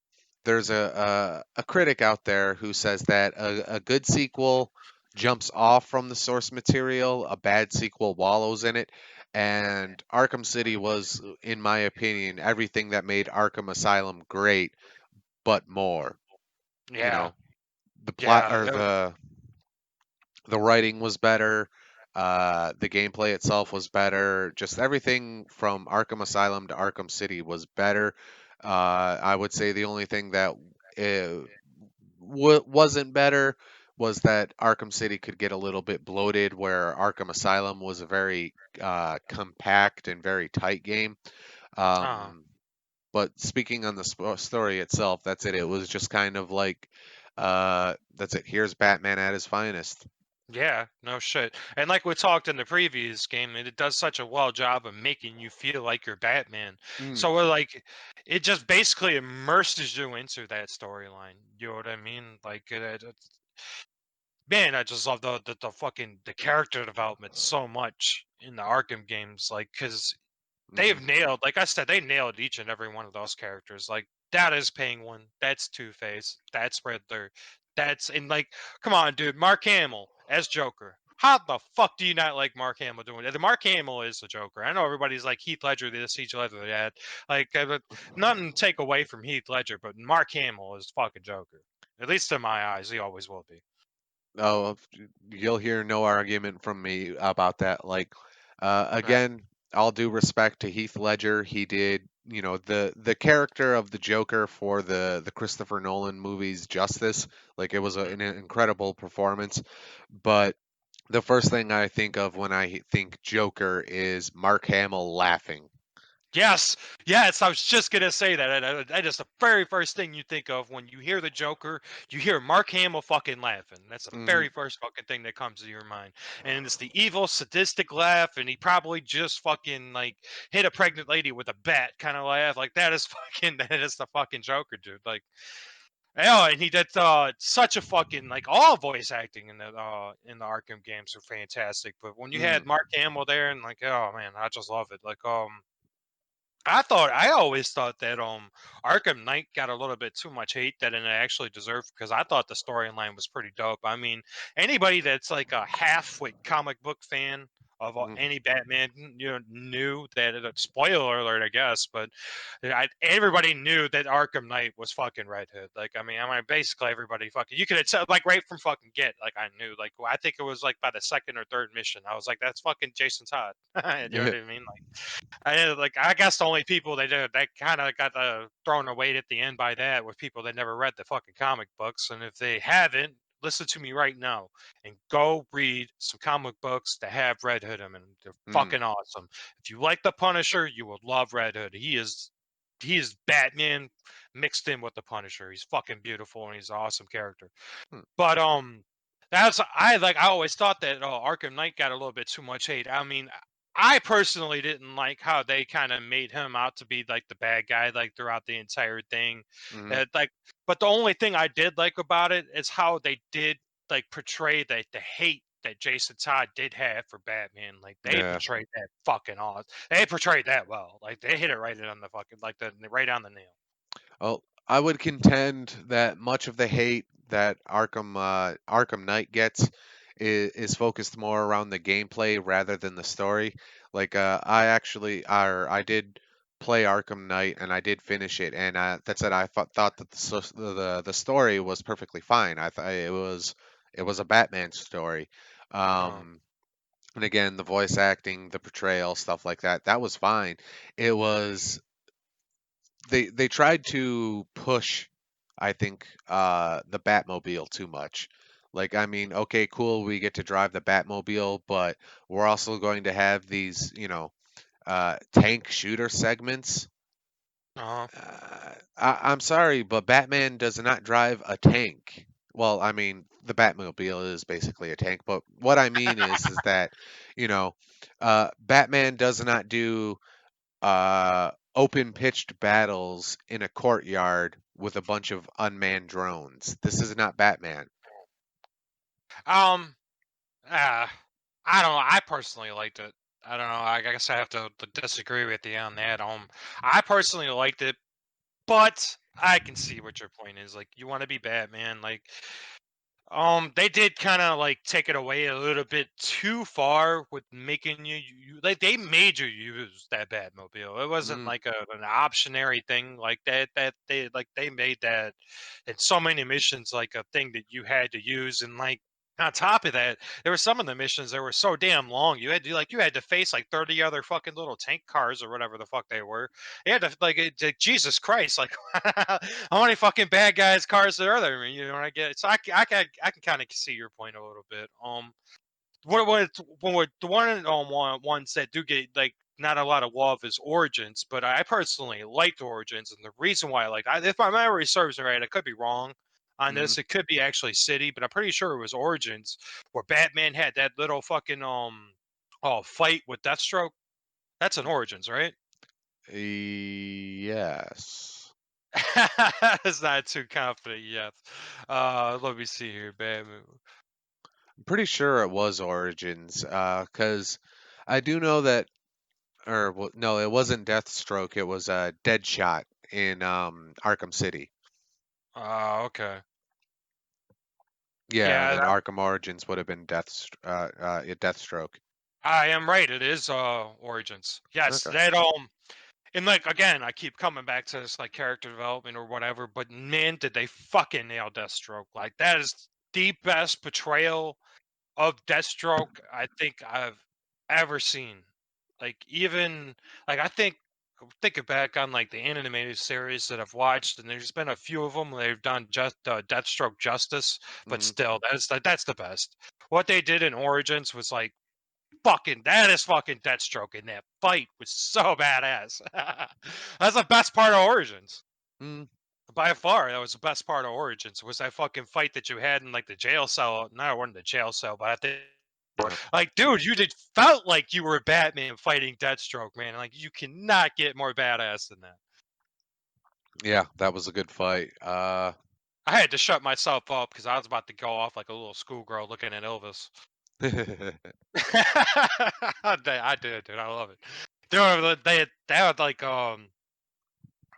there's a critic out there who says that a good sequel jumps off from the source material, a bad sequel wallows in it, and Arkham City was, in my opinion, everything that made Arkham Asylum great, but more. You Yeah, know, the plot yeah, or the writing was better. The gameplay itself was better. Just everything from Arkham Asylum to Arkham City was better. I would say the only thing that uh, wasn't better was that Arkham City could get a little bit bloated, where Arkham Asylum was a very compact and very tight game. uh, Um, but speaking on the story itself, that's it. It was just kind of like, that's it. Here's Batman at his finest. yeah, no shit. And like we talked in the previous game, it does such a well job of making you feel like you're Batman. Mm, So we're like, it just basically immerses you into that storyline. You know what I mean? Like man, I just love the fucking the character development so much in the Arkham games, like because hmm they've nailed, like I said, they nailed each and every one of those characters. Like that is Penguin, that's Two Face, that's Riddler, that's and like, come on, dude, Mark Hamill as Joker. How the fuck do you not like Mark Hamill doing it? The Mark Hamill is the Joker. I know everybody's like Heath Ledger this, Heath Ledger that. Like, nothing to take away from Heath Ledger, but Mark Hamill is fucking Joker. At least in my eyes, he always will be. Oh, you'll hear no argument from me about that. Like, Right. again, all due respect to Heath Ledger, he did, the character of the Joker for the Christopher Nolan movies justice. Like, it was Mm. an incredible performance. But the first thing I think of when I think Joker is Mark Hamill laughing. Yes, yes, I was just gonna say that. That is the very first thing you think of when you hear the Joker. You hear Mark Hamill fucking laughing. That's the Hmm. very first fucking thing that comes to your mind. And it's the evil, sadistic laugh, and he probably just fucking like hit a pregnant lady with a bat kind of laugh. Like that is fucking that is the fucking Joker, dude. Like, yeah, and he did such a fucking like all voice acting in the Arkham games are fantastic. But when you had Hmm. Mark Hamill there, and like, oh man, I just love it. Like, I always thought that Arkham Knight got a little bit too much hate that it actually deserved because I thought the storyline was pretty dope. I mean, anybody that's like a half-wit comic book fan of any Batman, knew that. Spoiler alert, I guess, but everybody knew that Arkham Knight was fucking Red Hood. Like, I mean, basically everybody fucking you could tell like right from fucking get. Like, I knew. Like, I think it was like by the second or third mission, I was like, that's fucking Jason Todd. You know what I mean? I guess the only people that kind of got thrown away at the end by that were people that never read the fucking comic books, and if they haven't, listen to me right now and go read some comic books that have Red Hood in them, and they're Hmm. fucking awesome. If you like the Punisher, you will love Red Hood. He is Batman mixed in with the Punisher. He's fucking beautiful and he's an awesome character. Hmm. But I always thought that Arkham Knight got a little bit too much hate. I mean, I personally didn't like how they kind of made him out to be like the bad guy like throughout the entire thing. Hmm. Like, but the only thing I did like about it is how they did like portray the hate that Jason Todd did have for Batman. Like they Yeah. portrayed that fucking awesome. They portrayed that well. Like they hit it right on the fucking like the right on the nail. Well, I would contend that much of the hate that Arkham Knight gets is focused more around the gameplay rather than the story. Like, I did play Arkham Knight and I did finish it, and that said, I thought that the story was perfectly fine. I thought it was a Batman story. Uh, Um, and again, the voice acting, the portrayal, stuff like that, that was fine. It was they tried to push, I think, the Batmobile too much. Like, I mean, okay, cool, we get to drive the Batmobile, but we're also going to have these, tank shooter segments. uh, I'm sorry, but Batman does not drive a tank. Well, I mean, the Batmobile is basically a tank, but what I mean is that, you know, Batman does not do open pitched battles in a courtyard with a bunch of unmanned drones. This is not Batman. um, uh, I don't know. I personally liked it. I don't know. I guess I have to disagree with you on that. I personally liked it, but I can see what your point is. Like, you want to be Batman. Like, they did kind of like take it away a little bit too far with making like they made you use that Batmobile. It wasn't Mm, like an optionary thing like that. That they made that in so many missions like a thing that you had to use. And like on top of that, there were some of the missions that were so damn long. You had to face like 30 other fucking little tank cars or whatever the fuck they were. You had to Jesus Christ, like how many fucking bad guys cars are there? I mean, you know what I get? So I can kind of see your point a little bit. When we're the ones that do get like not a lot of love is Origins, but I personally liked Origins, and the reason why if my memory serves me right, I could be wrong on mm, this. It could be actually City, but I'm pretty sure it was Origins where Batman had that little fucking fight with Deathstroke. That's an Origins, right? yes. It's not too confident yet. Let me see here, Batman. I'm pretty sure it was Origins, because I do know that, or well, no, it wasn't Deathstroke. It was Deadshot in Arkham City. Okay. Yeah, and Yeah, then Arkham Origins would have been Deathstroke. I am right. It is Origins. Yes, Okay. that and like again, I keep coming back to this like character development or whatever, but man, did they fucking nail Deathstroke. Like that is the best portrayal of Deathstroke I think I've ever seen. Like even like I think thinking back on like the animated series that I've watched, and there's been a few of them they've done just Deathstroke justice, but Hmm. still that's the best. What they did in Origins was like fucking that is fucking Deathstroke, and that fight was so badass. That's the best part of Origins. Mm. By far, that was the best part of Origins was that fucking fight that you had in like the jail cell. Not one in the jail cell, but I think Yep. like, dude, you did felt like you were Batman fighting Deathstroke, man. Like, you cannot get more badass than that. Yeah, that was a good fight. I had to shut myself up because I was about to go off like a little schoolgirl looking at Elvis. I did, dude. I love it. They had like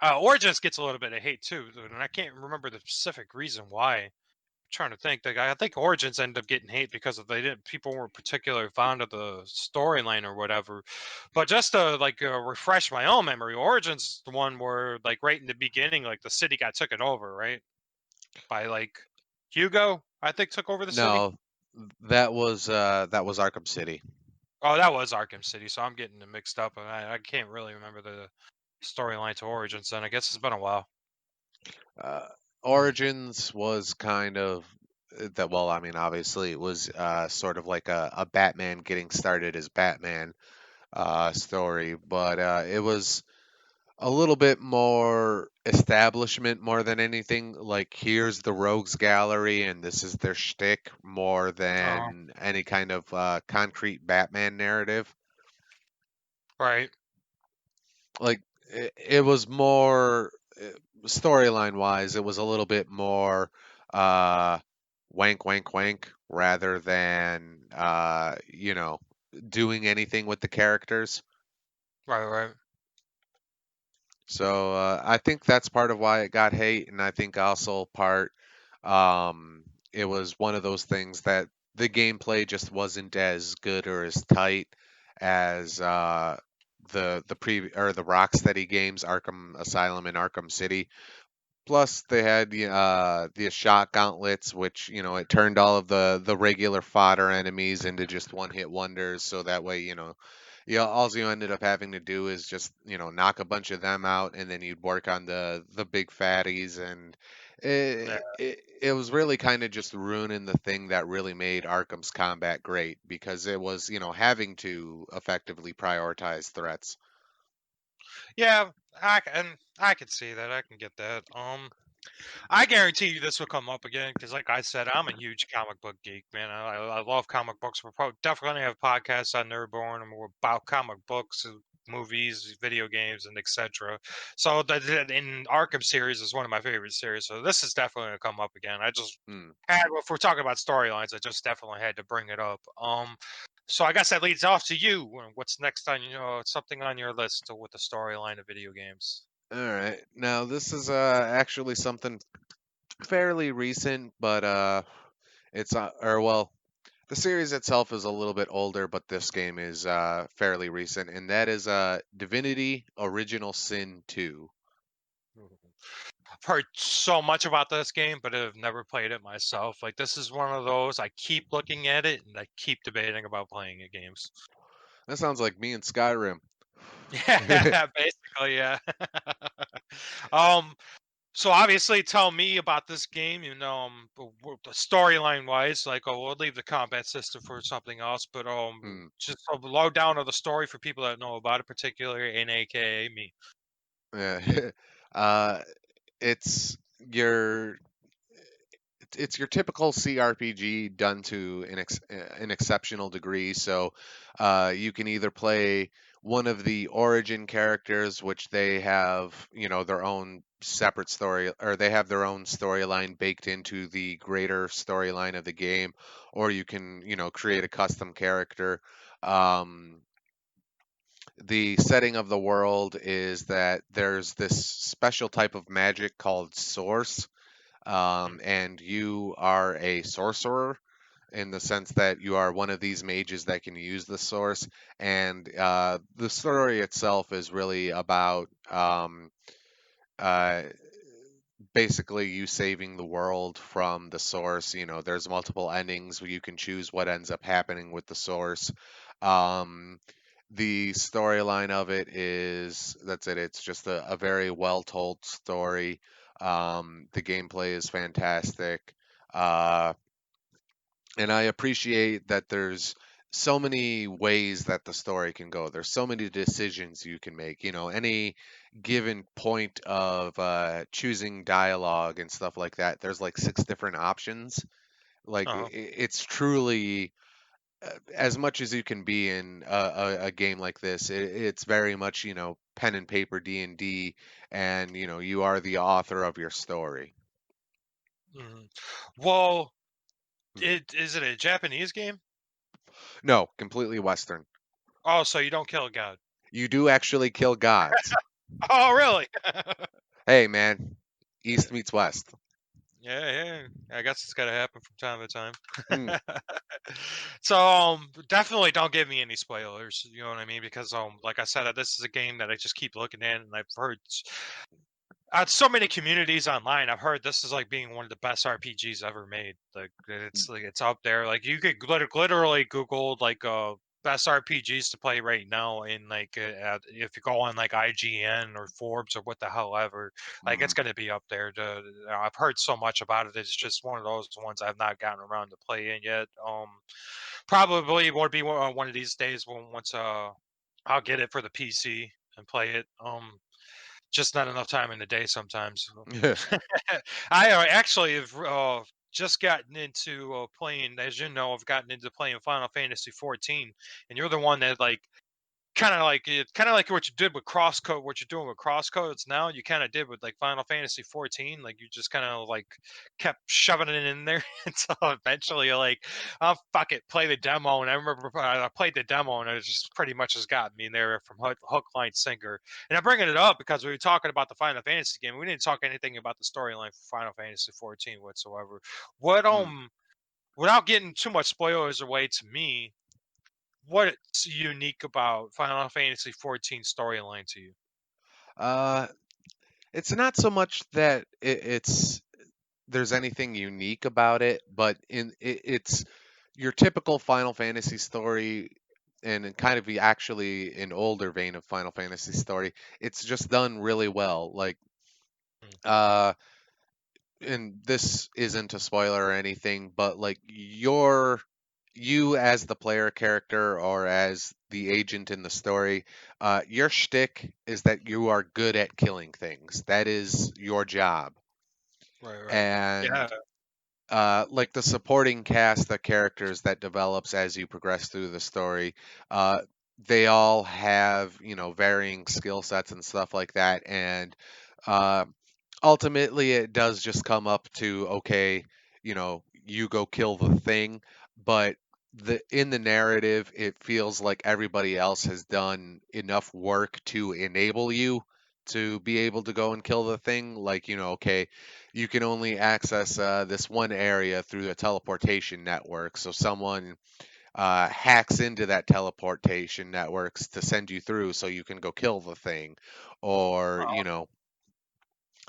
Origins gets a little bit of hate too, and I can't remember the specific reason why. Trying to think. Like, I think Origins ended up getting hate because of they didn't people weren't particularly fond of the storyline or whatever. But just to like refresh my own memory, Origins is the one where like right in the beginning, like the city got taken over, right? By like Hugo, I think took over the city. No, that was Arkham City. Oh, that was Arkham City, so I'm getting them mixed up, and I can't really remember the storyline to Origins. Then I guess it's been a while. Uh, Hmm. Origins was kind of that. Well, I mean, obviously, it was sort of like a Batman getting started as Batman story, but it was a little bit more establishment more than anything. Like, here's the Rogues Gallery, and this is their shtick more Oh, than any kind of concrete Batman narrative. right, Like, it was more storyline wise, it was a little bit more uh, wank, wank, wank rather than doing anything with the characters. right. So I think that's part of why it got hate, and I think also part um, it was one of those things that the gameplay just wasn't as good or as tight as the Rocksteady games, Arkham Asylum and Arkham City. Plus, they had the shot gauntlets, which it turned all of the regular fodder enemies into just one hit wonders. So that way, all you ended up having to do is just knock a bunch of them out, and then you'd work on the big fatties, and Yeah. it was really kind of just ruining the thing that really made Arkham's combat great because it was having to effectively prioritize threats. Yeah, I can see that. I can get that. I guarantee you this will come up again because, like I said, I'm a huge comic book geek, man. I love comic books. We're probably definitely gonna have podcasts on Nerdborne and we're about comic books, movies, video games, and etc. So in Arkham series is one of my favorite series. So this is definitely gonna come up again. I just Hmm. had if we're talking about storylines, I just definitely had to bring it up. So I guess that leads off to you. What's next on something on your list with the storyline of video games? All right, now this is actually something fairly recent, but it's or well, the series itself is a little bit older, but this game is fairly recent, and that is Divinity Original Sin 2. I've heard so much about this game, but I've never played it myself. Like this is one of those I keep looking at it and I keep debating about playing it games. That sounds like me and Skyrim. Yeah, basically, yeah. um, so obviously, tell me about this game. The storyline wise, like, oh, we'll leave the combat system for something else, but Hmm. just a low down of the story for people that know about it, particularly and AKA me. Yeah. uh, it's your it's your typical CRPG done to an exceptional degree. So you can either play one of the origin characters, which they have, their own separate story, or they have their own storyline baked into the greater storyline of the game, or you can, create a custom character. Um, the setting of the world is that there's this special type of magic called source, Mm. and you are a sorcerer in the sense that you are one of these mages that can use the source. And the story itself is really about uh, basically you saving the world from the source. You know, there's multiple endings where you can choose what ends up happening with the source. Um, the storyline of it is that's it. It's just a very well told story. The gameplay is fantastic. Uh, and I appreciate that there's so many ways that the story can go. There's so many decisions you can make. You know, any given point of choosing dialogue and stuff like that, there's like six different options. Like Uh-huh. it's truly as much as you can be in a game like this. It's very much pen and paper D&D, and you are the author of your story. Mhm. Well, Hmm. is it a Japanese game? No, completely Western. Oh, so you don't kill a god. You do actually kill gods. Oh, really? Hey, man, Yeah, East meets West. yeah, yeah. I guess it's gotta happen from time to Mm, time. So, definitely don't give me any spoilers. You know what I mean? Because, like I said, this is a game that I just keep looking at, and I've heard so many communities online. I've heard this is like being one of the best RPGs ever made. Like it's up there. Like you could literally Google like best RPGs to play right now, and like if you go on like IGN or Forbes or what the hell ever, like it's mhm. gonna be up there. I've heard so much about it. It's just one of those ones I've not gotten around to playing yet. Probably would be one of these days when once I'll get it for the PC and play it. Just not enough time in the day sometimes. I actually have just gotten into playing, as you know, I've gotten into playing Final Fantasy 14, and you're the one that like kind of like what you did with Crosscode, what you're doing with Crosscodes now. You kind of did with like Final Fantasy 14, like you just kind of like kept shoving it in there until eventually you're like, oh fuck it, play the demo. And I remember I played the demo, and it just pretty much has got me there from hook, line, sinker. And I'm bringing it up because we were talking about the Final Fantasy game. We didn't talk anything about the storyline for Final Fantasy 14 whatsoever. What Mm. without getting too much spoilers away to me, what's unique about Final Fantasy 14 storyline to you? Uh, it's not so much that it's there's anything unique about it, but it's your typical Final Fantasy story, and kind of actually an older vein of Final Fantasy story. It's just done really well. Like, Mm. uh, and this isn't a spoiler or anything, but like you as the player character or as the agent in the story, your shtick is that you are good at killing things. That is your job. Right, right. Yeah, And like the supporting cast, the characters that develops as you progress through the story, uh, they all have varying skill sets and stuff like that, and uh, ultimately it does just come up to okay, you go kill the thing, but in the narrative it feels like everybody else has done enough work to enable you to be able to go and kill the thing. Like, okay, you can only access this one area through a teleportation network. So someone hacks into that teleportation networks to send you through so you can go kill the thing. Or,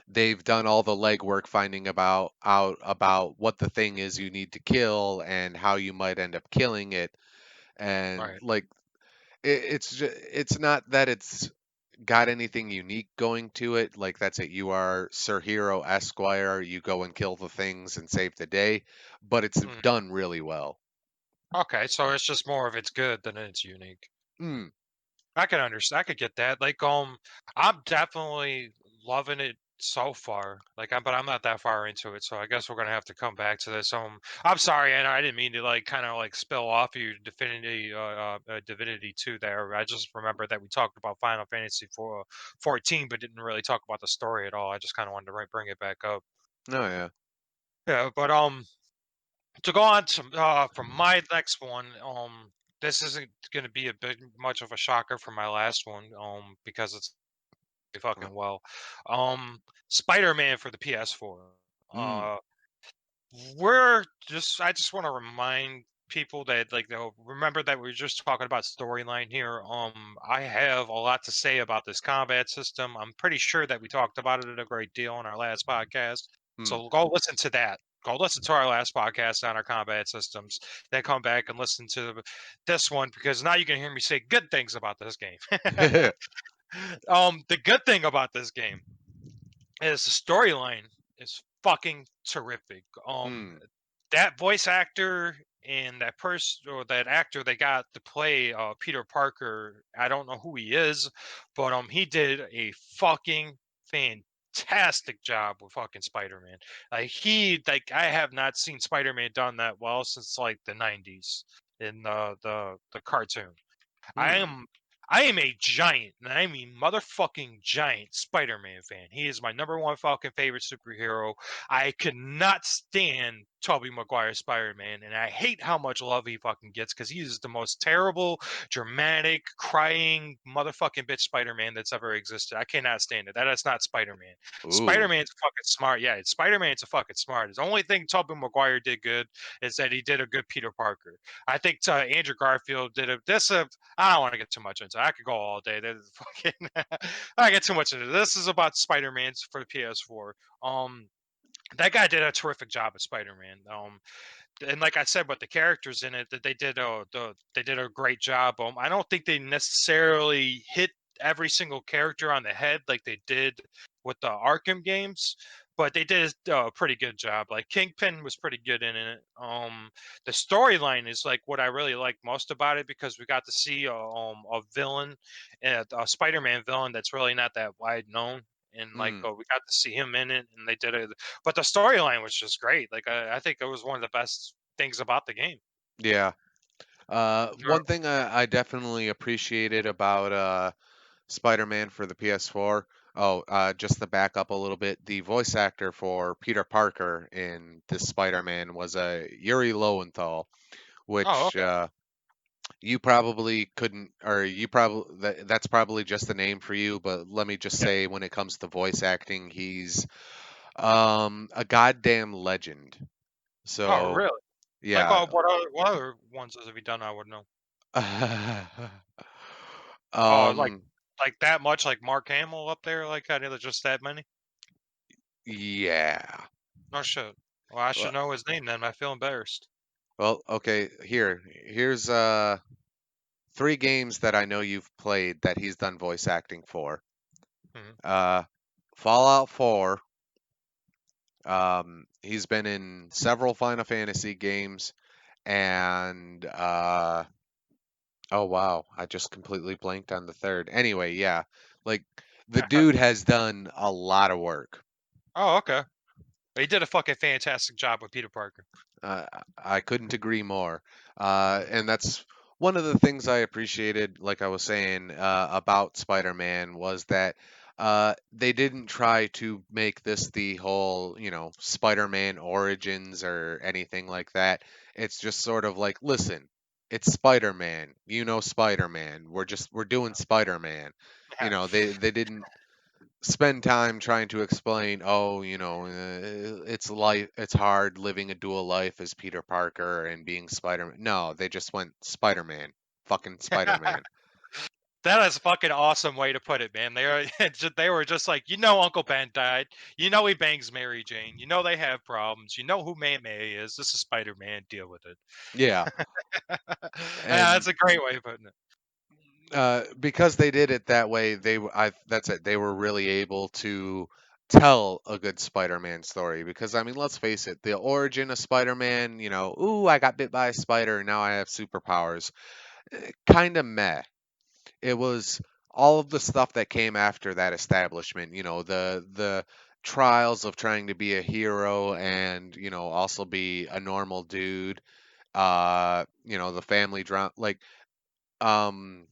they've done all the legwork finding about out about what the thing is you need to kill and how you might end up killing it. And right. like it's not that it's got anything unique going to it. Like that's it. You are Sir Hero Esquire. You go and kill the things and save the day, but it's Mm. done really well. Okay, so it's just more of it's good than it's unique. Mm, I can understand. I could get that. Like, I'm definitely loving it so far. Like, but I'm not that far into it, so I guess we're gonna have to come back to this. I'm sorry, Anna. I didn't mean to like kind of like spill off you Divinity 2 there. I just remember that we talked about Final Fantasy 14, but didn't really talk about the story at all. I just kind of wanted to bring it back up. oh yeah. Yeah, but to go on to from my next one, this isn't going to be a big much of a shocker for my last one, because it's pretty Uh, fucking well. Spider-Man for the PS4. Mm. Uh, I just want to remind people that like they'll remember that we're just talking about storyline here. I have a lot to say about this combat system. I'm pretty sure that we talked about it a great deal in our last podcast. Mm. So go listen to that. Go listen to our last podcast on our combat systems. Then come back and listen to this one because now you can hear me say good things about this game. The good thing about this game is the storyline is fucking terrific. Mm. That voice actor and that person or that actor they got to play Peter Parker, I don't know who he is, but he did a fucking fantastic job with fucking Spider-Man. Like I have not seen Spider-Man done that well since like the 90s in the cartoon. I Mm. am I am a giant, and I mean motherfucking giant Spider-Man fan. He is my number one fucking favorite superhero. I could not stand Tobey Maguire's Spider-Man, and I hate how much love he fucking gets because he is the most terrible, dramatic, crying motherfucking bitch Spider-Man that's ever existed. I cannot stand it. That is not Spider-Man. Ooh. Spider-Man's fucking smart. Yeah, Spider-Man's a fucking smart. The only thing Tobey Maguire did good is that he did a good Peter Parker. I think Andrew Garfield did a this I don't want to get too much into it. I could go all day. That is fucking I get too much into it. This is about Spider-Man's for the PS4. Um that guy did a terrific job at Spider-Man. And like I said, with the characters in it, that they did a great job. I don't think they necessarily hit every single character on the head like they did with the Arkham games, but they did a pretty good job. Like Kingpin was pretty good in it. The storyline is like what I really like most about it because we got to see a villain, a Spider-Man villain that's really not that wide known. And like Mm. we got to see him in it, and they did it but the storyline was just great. Like I think it was one of the best things about the game. Yeah. Sure. One thing I definitely appreciated about Spider-Man for the PS4. Oh, just to back up a little bit, the voice actor for Peter Parker in this Spider-Man was Yuri Lowenthal, Oh, which okay. you probably couldn't, or you probably that's probably just a name for you. But let me just Yeah. say, when it comes to voice acting, he's a goddamn legend. Oh, So really? Like, yeah. what other ones have you done? I would know. Oh, um, like that much, like Mark Hamill up there, like kind of just that many. yeah. No shit. Well, I Well, should know his name then. I feel embarrassed. okay. Here's three games that I know you've played that he's done voice acting for. Mhm. Uh, Fallout 4. He's been in several Final Fantasy games, and oh wow, I just completely blanked on the third. Anyway, yeah, like the dude has done a lot of work. Oh, okay. He did a fucking fantastic job with Peter Parker. Uh, I couldn't agree more. Mhm. And that's one of the things I appreciated, like I was saying, about Spider-Man was that they didn't try to make this the whole, Spider-Man Origins or anything like that. It's just sort of like, listen, it's Spider-Man. You know Spider-Man. We're doing Spider-Man. Yeah. They didn't spend time trying to explain, oh, it's hard living a dual life as Peter Parker and being Spider-Man. No, they just went Spider-Man, fucking Spider-Man. That is a fucking awesome way to put it, man. They were just like, Uncle Ben died. You know he bangs Mary Jane. You know they have problems. You know who May is. This is Spider-Man. Deal with it. Yeah, Yeah, and that's a great way of putting it. because they did it that way, that's it. They were really able to tell a good Spider-Man story. Because I mean, let's face it, the origin of Spider-Man, ooh, I got bit by a spider, now I have superpowers. Kind of meh. It was all of the stuff that came after that establishment, the trials of trying to be a hero and, also be a normal dude, the family drama, like um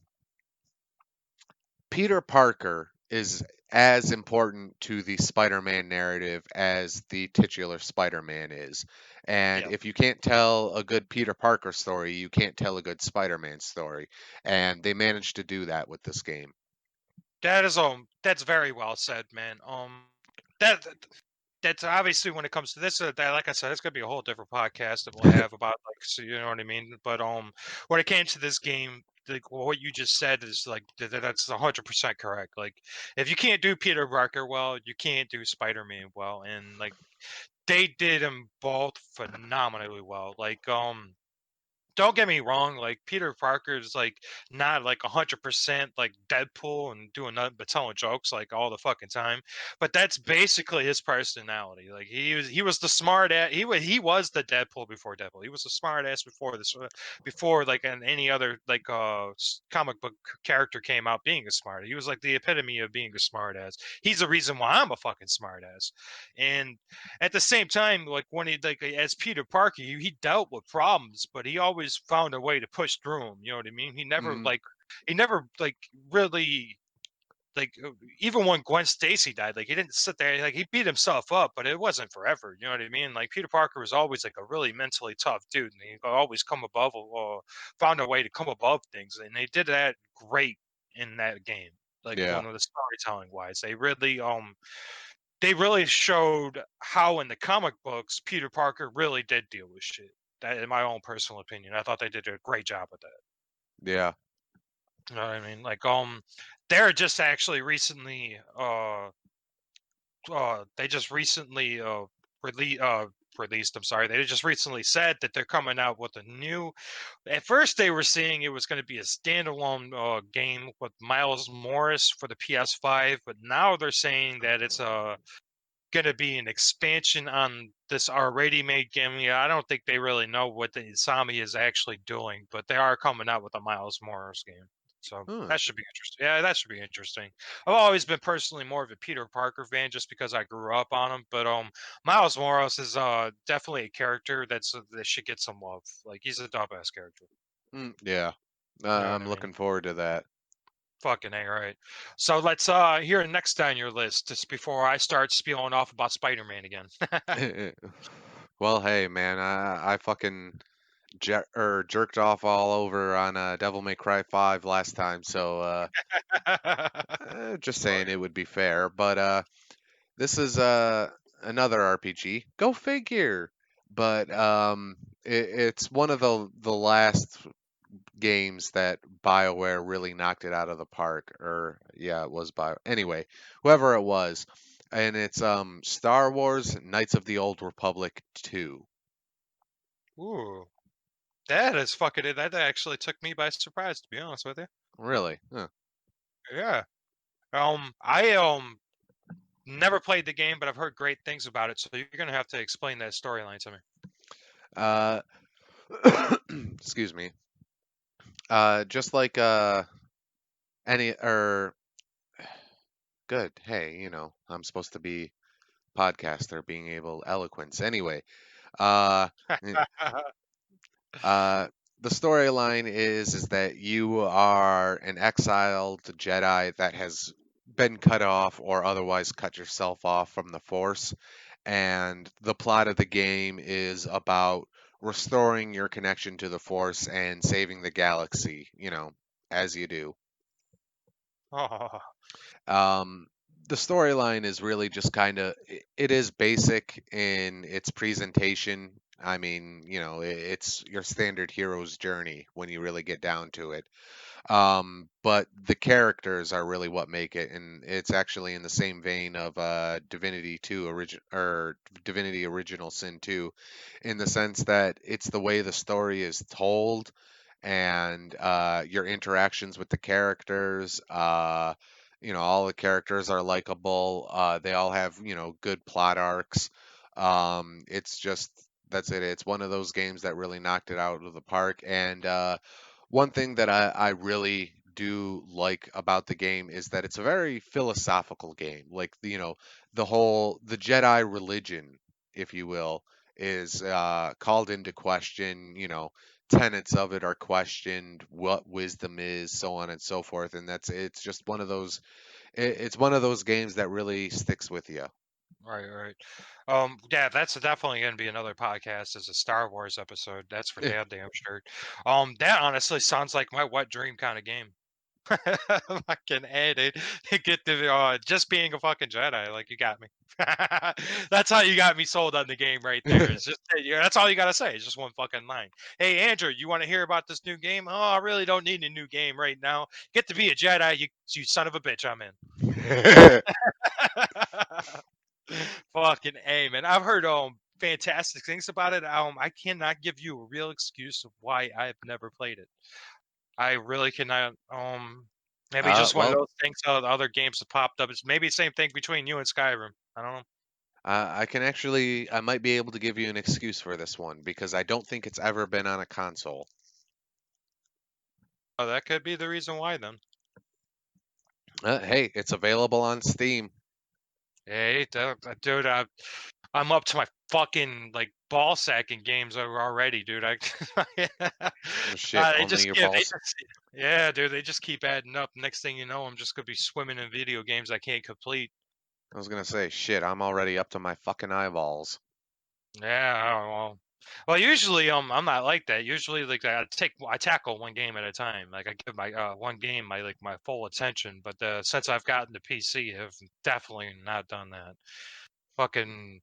Peter Parker is as important to the Spider-Man narrative as the titular Spider-Man is. And Yeah, if you can't tell a good Peter Parker story, you can't tell a good Spider-Man story. And they managed to do that with this game. that's very well said, man. That that's obviously when it comes to this, that, like I said, it's gonna be a whole different podcast that we'll have about like, so you know what I mean. But when it came to this game, like what you just said is like that's 100% correct. Like, if you can't do Peter Parker well, you can't do Spider-Man well, and like they did them both phenomenally well. Like, don't get me wrong, like Peter Parker's like not like 100% like Deadpool and doing nothing but telling jokes like all the fucking time, but that's basically his personality. Like he was the smart ass. He was the Deadpool before Deadpool. He was the smart ass before this, before like any other like comic book character came out being a smart. He was like the epitome of being a smart ass. He's the reason why I'm a fucking smart ass. And at the same time, like when he like as Peter Parker, he dealt with problems, but he always found a way to push through them. You know what I mean? Mhm. He never like really like even when Gwen Stacy died, like he didn't sit there like he beat himself up, but it wasn't forever. You know what I mean? Like Peter Parker was always like a really mentally tough dude, and he could always come above or found a way to come above things, and they did that great in that game. Like Yeah. one of the storytelling wise, they really showed how in the comic books Peter Parker really did deal with shit. That, in my own personal opinion, I thought they did a great job with that. Yeah. You know what I mean? Like, they're just actually recently, they just recently, rele- uh, released. I'm sorry, they just recently said that they're coming out with a new. At first, they were saying it was going to be a standalone game with Miles Morris for the PS5, but now they're saying that it's a gonna be an expansion on this already made game. Yeah, I don't think they really know what the Isami is actually doing, but they are coming out with a Miles Morales game. So Huh. that should be interesting. Yeah, that should be interesting. I've always been personally more of a Peter Parker fan just because I grew up on him. But Miles Morales is definitely a character that should get some love. Like he's a dope ass character. Yeah. You know what I'm I mean? looking forward to that. Fucking A, right. So let's hear next on your list just before I start spewing off about Spider-Man again. Well, hey, man, I fucking jerked off all over on Devil May Cry 5 last time, so just saying it would be fair. But this is another RPG. Go figure. But it's one of the last games that BioWare really knocked it out of the park. Or yeah, it was Bio. Anyway, whoever it was, and it's Star Wars: Knights of the Old Republic 2. Ooh, that is fucking it. That actually took me by surprise, to be honest with you. Really? Huh. Yeah. I never played the game, but I've heard great things about it. So you're gonna have to explain that storyline to me. Uh, excuse me. Just like any or good. Hey, I'm supposed to be podcaster, being able eloquence. Anyway, uh, n- uh, the storyline is that you are an exiled Jedi that has been cut off or otherwise cut yourself off from the Force, and the plot of the game is about restoring your connection to the Force and saving the galaxy. As you do. Oh, Um, the storyline is really just kind of it is basic in its presentation. I mean, it's your standard hero's journey when you really get down to it. But the characters are really what make it, and it's actually in the same vein of Divinity 2 origin or Divinity Original Sin 2, in the sense that it's the way the story is told and your interactions with the characters. All the characters are likable. They all have good plot arcs. It's just that's it. It's one of those games that really knocked it out of the park, and one thing that I really do like about the game is that it's a very philosophical game. Like, the Jedi religion, if you will, is called into question. Tenets of it are questioned, what wisdom is, so on and so forth. And it's just one of those. It's one of those games that really sticks with you. right, right. Yeah, that's definitely gonna be another podcast as a Star Wars episode. That's for damn sure. That honestly sounds like my wet dream kind of game. Fucking A, dude. Get the just being a fucking Jedi, like you got me. That's how you got me sold on the game right there. It's just yeah, that's all you gotta say. It's just one fucking line. Hey Andrew, you want to hear about this new game? Oh, I really don't need a new game right now. Get to be a Jedi, you son of a bitch. I'm in. Fucking A, man. I've heard fantastic things about it. I cannot give you a real excuse of why I've never played it. I really cannot. Maybe just one of Well, those things. The other games that popped up. It's maybe the same thing between you and Skyrim. I don't know. I might be able to give you an excuse for this one because I don't think it's ever been on a console. Oh, that could be the reason why then. Hey, it's available on Steam. Hey, dude, I'm up to my fucking like ball sacking games already, dude. Oh, shit, They only just your give, they balls. just, yeah, dude, they just keep adding up. Next thing you know, I'm just gonna be swimming in video games I can't complete. I was gonna say, shit, I'm already up to my fucking eyeballs. Yeah, well, usually I'm not like that. Usually, like I tackle one game at a time. Like I give my one game my full attention. But since I've gotten the PC, have definitely not done that. Fucking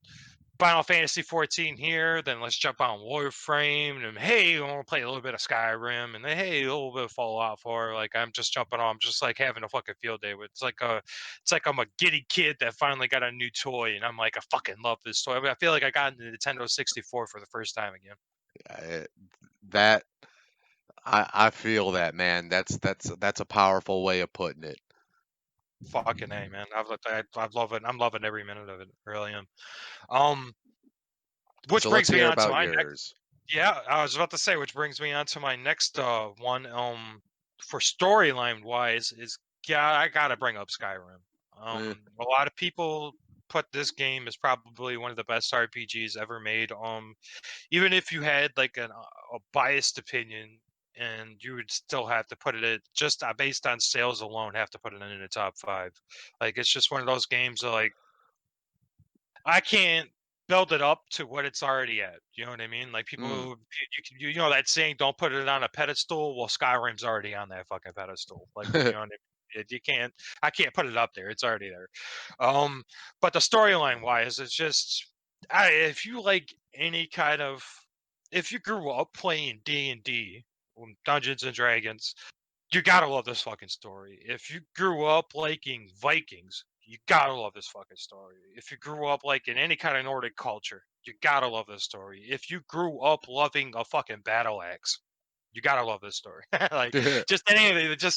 Final Fantasy 14 here, then let's jump on Warframe, and hey, I want to play a little bit of Skyrim, and then hey, a little bit of Fallout 4. Like I'm just jumping on, I'm just like having a fucking field day with. It's like I'm a giddy kid that finally got a new toy, and I'm like, I fucking love this toy. I mean, I feel like I got into Nintendo 64 for the first time again. I, that I feel that, man. That's a powerful way of putting it. Fucking a man, I love it. I'm loving every minute of it. Really am. Um, which So let's brings me hear on to about my next. yours. Yeah, I was about to say, which brings me on to my next one. For storyline wise, is yeah, I gotta bring up Skyrim. Eh, A lot of people put this game as probably one of the best RPGs ever made. Even if you had like a biased opinion, and you would still have to put it at just based on sales alone, have to put it in the top five. Like it's just one of those games that like I can't build it up to what it's already at. You know what I mean? Like people, hmm. you know that saying, "Don't put it on a pedestal." Well, Skyrim's already on that fucking pedestal. Like you know, what I mean? You can't. I can't put it up there. It's already there. Um, but the storyline wise, it's just, if you like any kind of, if you grew up playing D&D, Dungeons and Dragons, you gotta love this fucking story. If you grew up liking Vikings, you gotta love this fucking story. If you grew up like in any kind of Nordic culture, you gotta love this story. If you grew up loving a fucking battle axe, you gotta love this story. Like just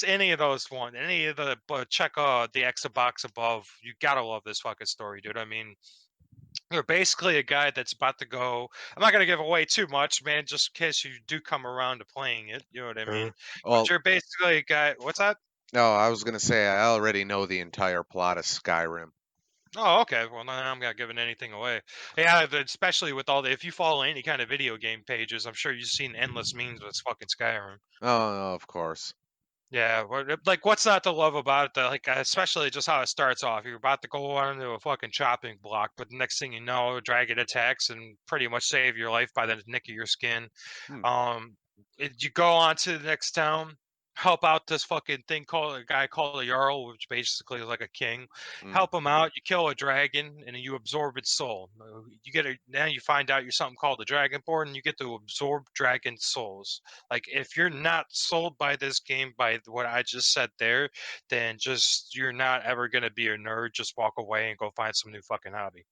any of those one, any of the check the X box above. You gotta love this fucking story, dude. I mean, you're basically a guy that's about to go. I'm not gonna give away too much, man, just in case you do come around to playing it. You know what I mean? But Well, you're basically a guy. What's that? no, I was gonna say I already know the entire plot of Skyrim. Oh, okay. Well, now I'm not giving anything away. Yeah, especially with all the. If you follow any kind of video game pages, I'm sure you've seen endless memes with fucking Skyrim. Oh, of course. Yeah, like what's not to love about it? Like especially just how it starts off. You're about to go onto a fucking chopping block, but the next thing you know, a dragon attacks and pretty much save your life by the nick of your skin. Hmm. Um, you go on to the next town, help out this fucking thing called a guy called a Jarl, which basically is like a king. Hmm. Help him out. You kill a dragon, and you absorb its soul. You get a now you find out you're something called the Dragonborn, and you get to absorb dragon souls. Like if you're not sold by this game by what I just said there, then just you're not ever gonna be a nerd. Just walk away and go find some new fucking hobby.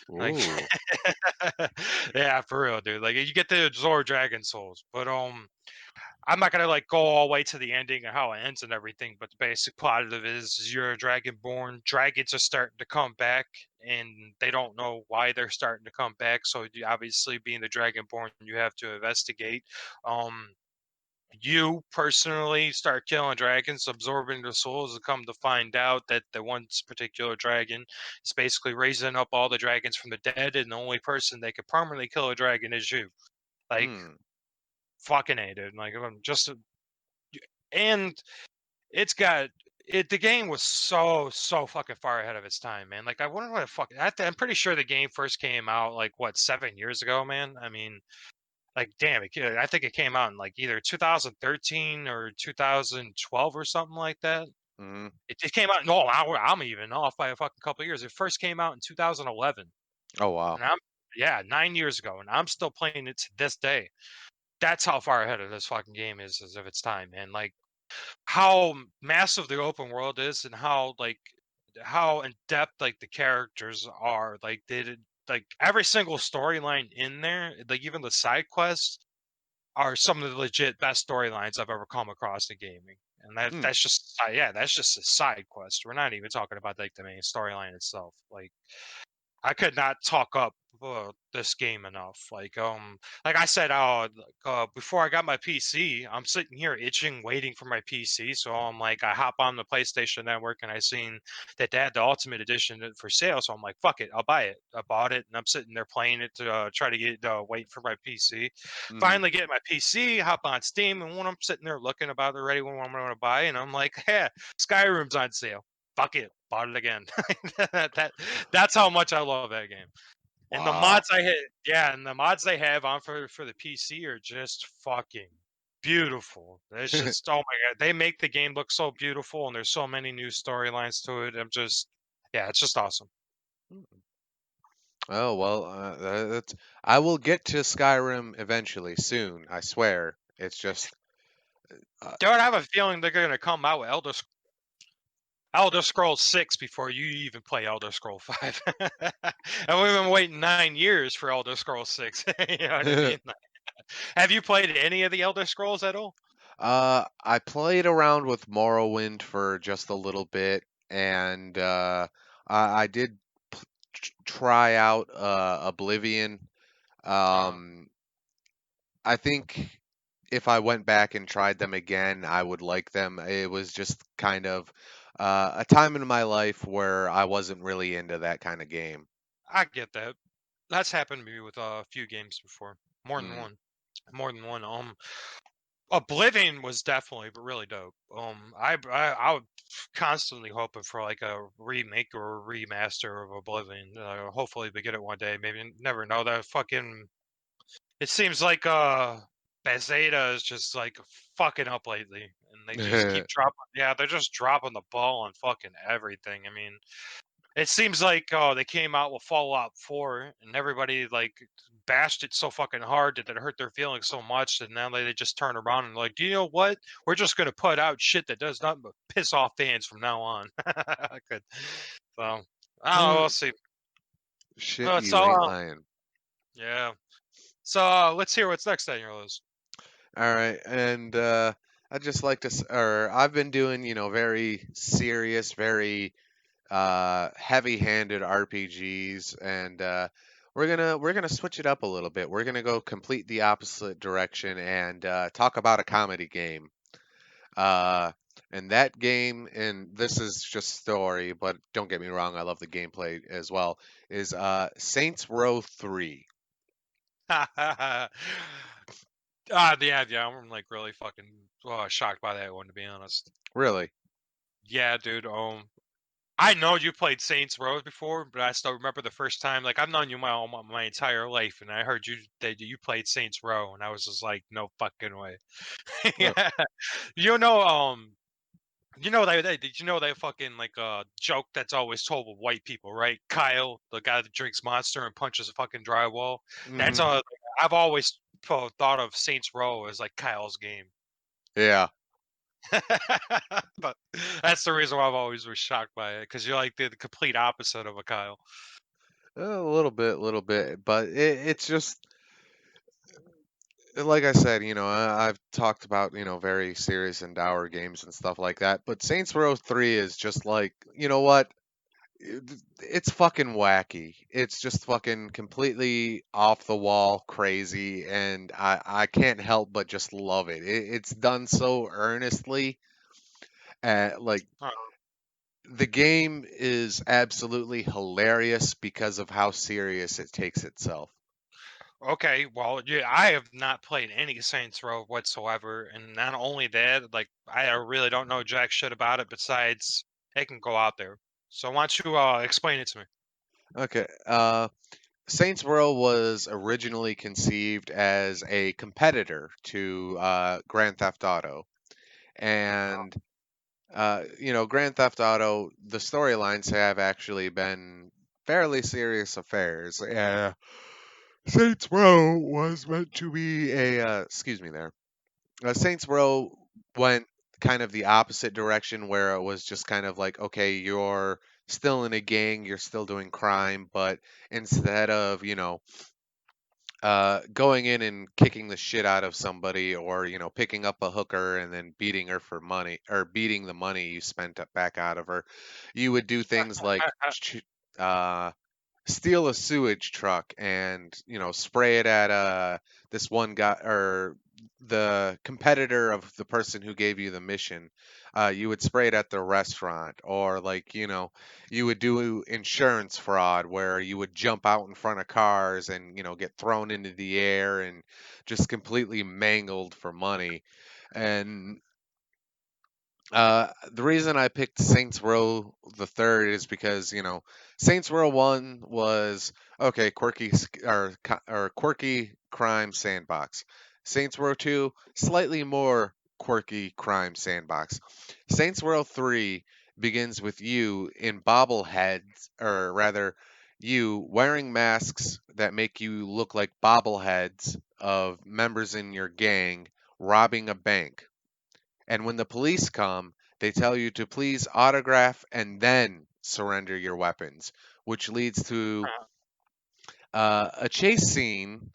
Like, Ooh. yeah, for real, dude. Like, you get to absorb dragon souls, but I'm not gonna like go all the way to the ending and how it ends and everything. But the basic plot of it is you're a dragonborn. Dragons are starting to come back, and they don't know why they're starting to come back. So obviously, being the dragonborn, you have to investigate. Um, you personally start killing dragons, absorbing their souls, and come to find out that the one particular dragon is basically raising up all the dragons from the dead, and the only person that could permanently kill a dragon is you. Like, Hmm. fucking A, dude. Like, I'm just. And it's got. The game was so fucking far ahead of its time, man. Like I wonder what the fuck. I'm pretty sure the game first came out like what 7 years ago, man. I mean, like damn, I think it came out in like either 2013 or 2012 or something like that. Hmm. It came out. No, I'm even off by a fucking couple of years. It first came out in 2011, Oh wow. and I'm yeah 9 years ago, and I'm still playing it to this day. That's how far ahead of this fucking game is as of its time, man. Like how massive the open world is, and how in depth like the characters are. Like they did like every single storyline in there, like even the side quests are some of the legit best storylines I've ever come across in gaming. And Hmm. that's just yeah, that's just a side quest. We're not even talking about like the main storyline itself. Like I could not talk up this game enough. Like I said, before I got my PC, I'm sitting here itching, waiting for my PC. So I'm like, I hop on the PlayStation Network, and I seen that they had the Ultimate Edition for sale. So I'm like, fuck it, I'll buy it. I bought it, and I'm sitting there playing it to try to get wait for my PC. Hmm. Finally, get my PC, hop on Steam, and when I'm sitting there looking about it, ready when I'm going to buy, and I'm like, yeah, Skyrim's on sale. Fuck it, bought it again. that that's how much I love that game. And the Wow. mods I hit, yeah, and the mods they have on for the PC are just fucking beautiful. It's just oh my god, they make the game look so beautiful, and there's so many new storylines to it. Yeah, it's just awesome. Oh well, that's. I will get to Skyrim eventually, soon. I swear. It's just. Uh, Dude, I have a feeling they're gonna come out with Elder Scrolls 6 before you even play Elder Scroll 5. And we've been waiting 9 years for Elder Scrolls 6. You know what I mean? Have you played any of the Elder Scrolls at all? I played around with Morrowind for just a little bit, and I did try out Oblivion. Uh, Um, I think if I went back and tried them again, I would like them. It was just kind of a time in my life where I wasn't really into that kind of game. I get that. That's happened to me with a few games before. More than Mm. one. More than one. Oblivion was definitely really dope. I would constantly hoping for like a remake or a remaster of Oblivion. Hopefully we get it one day. Maybe never know. That fucking it seems like Bethesda is just like fucking up lately, and they just keep dropping. Yeah, they're just dropping the ball on fucking everything. I mean, it seems like they came out with Fallout 4, and everybody like bashed it so fucking hard that it hurt their feelings so much, and now they just turn around and like, do you know what? We're just gonna put out shit that does nothing but piss off fans from now on. Good. So I don't know. We'll see. Shit, So you ain't lying. yeah. So let's hear what's next on your list. All right, and I just like to, or I've been doing, very serious, very heavy-handed RPGs, and we're gonna switch it up a little bit. We're gonna go complete the opposite direction and talk about a comedy game. Uh, and that game, and this is just story, but don't get me wrong, I love the gameplay as well. Is Saints Row 3. Yeah, I'm like really fucking shocked by that one to be honest. Really? Yeah, dude. I know you played Saints Row before, but I still remember the first time. Like I've known you my entire life, and I heard that you played Saints Row, and I was just like, no fucking way. Uh, Yeah, you know, did you know that fucking like joke that's always told with white people, right? Kyle, the guy that drinks Monster and punches a fucking drywall. That's mhm. I've always thought of Saints Row as like Kyle's game. Yeah. But that's the reason why I've always was shocked by it because you're like the complete opposite of a Kyle. A little bit, but it's just like I said, I've talked about, very serious and dour games and stuff like that, but Saints Row 3 is just like, you know what? It's fucking wacky. It's just fucking completely off the wall crazy, and I can't help but just love it. It's done so earnestly. Like, Uh, the game is absolutely hilarious because of how serious it takes itself. okay, well, yeah, I have not played any Saints Row whatsoever, and not only that, like I really don't know jack shit about it besides it can go out there. So why don't you explain it to me? Okay. Saints Row was originally conceived as a competitor to Grand Theft Auto, and Grand Theft Auto, the storylines have actually been fairly serious affairs. Saints Row was meant to be a excuse me there. Saints Row went kind of the opposite direction, where it was just kind of like, okay, you're still in a gang, you're still doing crime, but instead of going in and kicking the shit out of somebody, or picking up a hooker and then beating her for money, or beating the money you spent back out of her, you would do things like uh, steal a sewage truck and spray it at this one guy, or the competitor of the person who gave you the mission. You would spray it at the restaurant, or like you would do insurance fraud where you would jump out in front of cars and get thrown into the air and just completely mangled for money. And the reason I picked Saints Row the third is because Saints Row one was okay, or quirky crime sandbox. Saints Row two, slightly more quirky crime sandbox. Saints Row three begins with you in bobbleheads, or rather, you wearing masks that make you look like bobbleheads of members in your gang robbing a bank. And when the police come, they tell you to please autograph and then surrender your weapons, which leads to a chase scene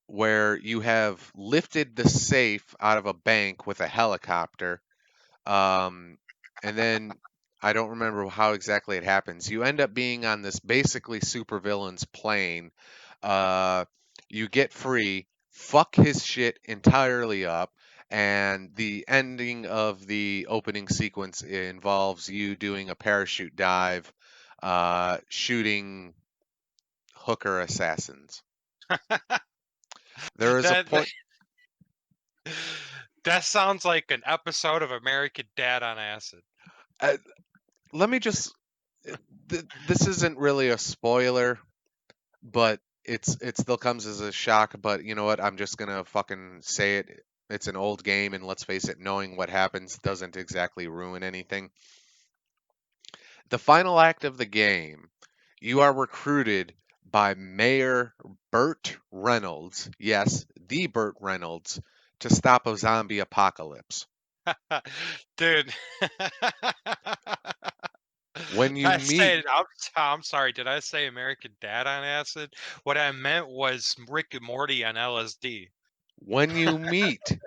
where you have lifted the safe out of a bank with a helicopter. Um, and then I don't remember how exactly it happens. You end up being on this basically supervillain's plane. Uh, you get free, fuck his shit entirely up, and the ending of the opening sequence involves you doing a parachute dive, shooting hooker assassins. There is a That point. that sounds like an episode of American Dad on acid. Uh, Let me just. This isn't really a spoiler, but it still comes as a shock. But you know what? I'm just gonna fucking say it. It's an old game, and let's face it, knowing what happens doesn't exactly ruin anything. The final act of the game, you are recruited by Mayor Burt Reynolds. Yes, the Burt Reynolds, to stop a zombie apocalypse. Dude. When you I meet said, I'm sorry, did I say American Dad on acid? What I meant was Rick and Morty on LSD. when you meet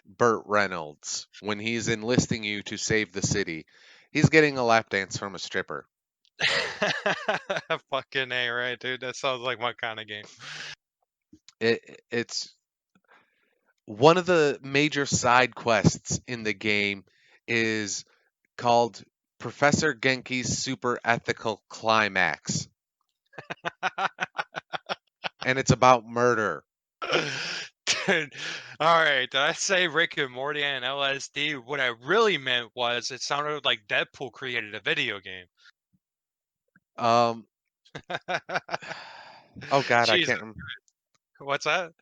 Burt Reynolds, when he's enlisting you to save the city, he's getting a lap dance from a stripper. Fucking A, right, dude? That sounds like my kind of game. It's one of the major side quests in the game is called Professor Genki's Super Ethical Climax, and it's about murder. Dude, all right. Did I say Rick and Morty and LSD? What I really meant was it sounded like Deadpool created a video game. Um, oh God, I Jesus, can't. what's that?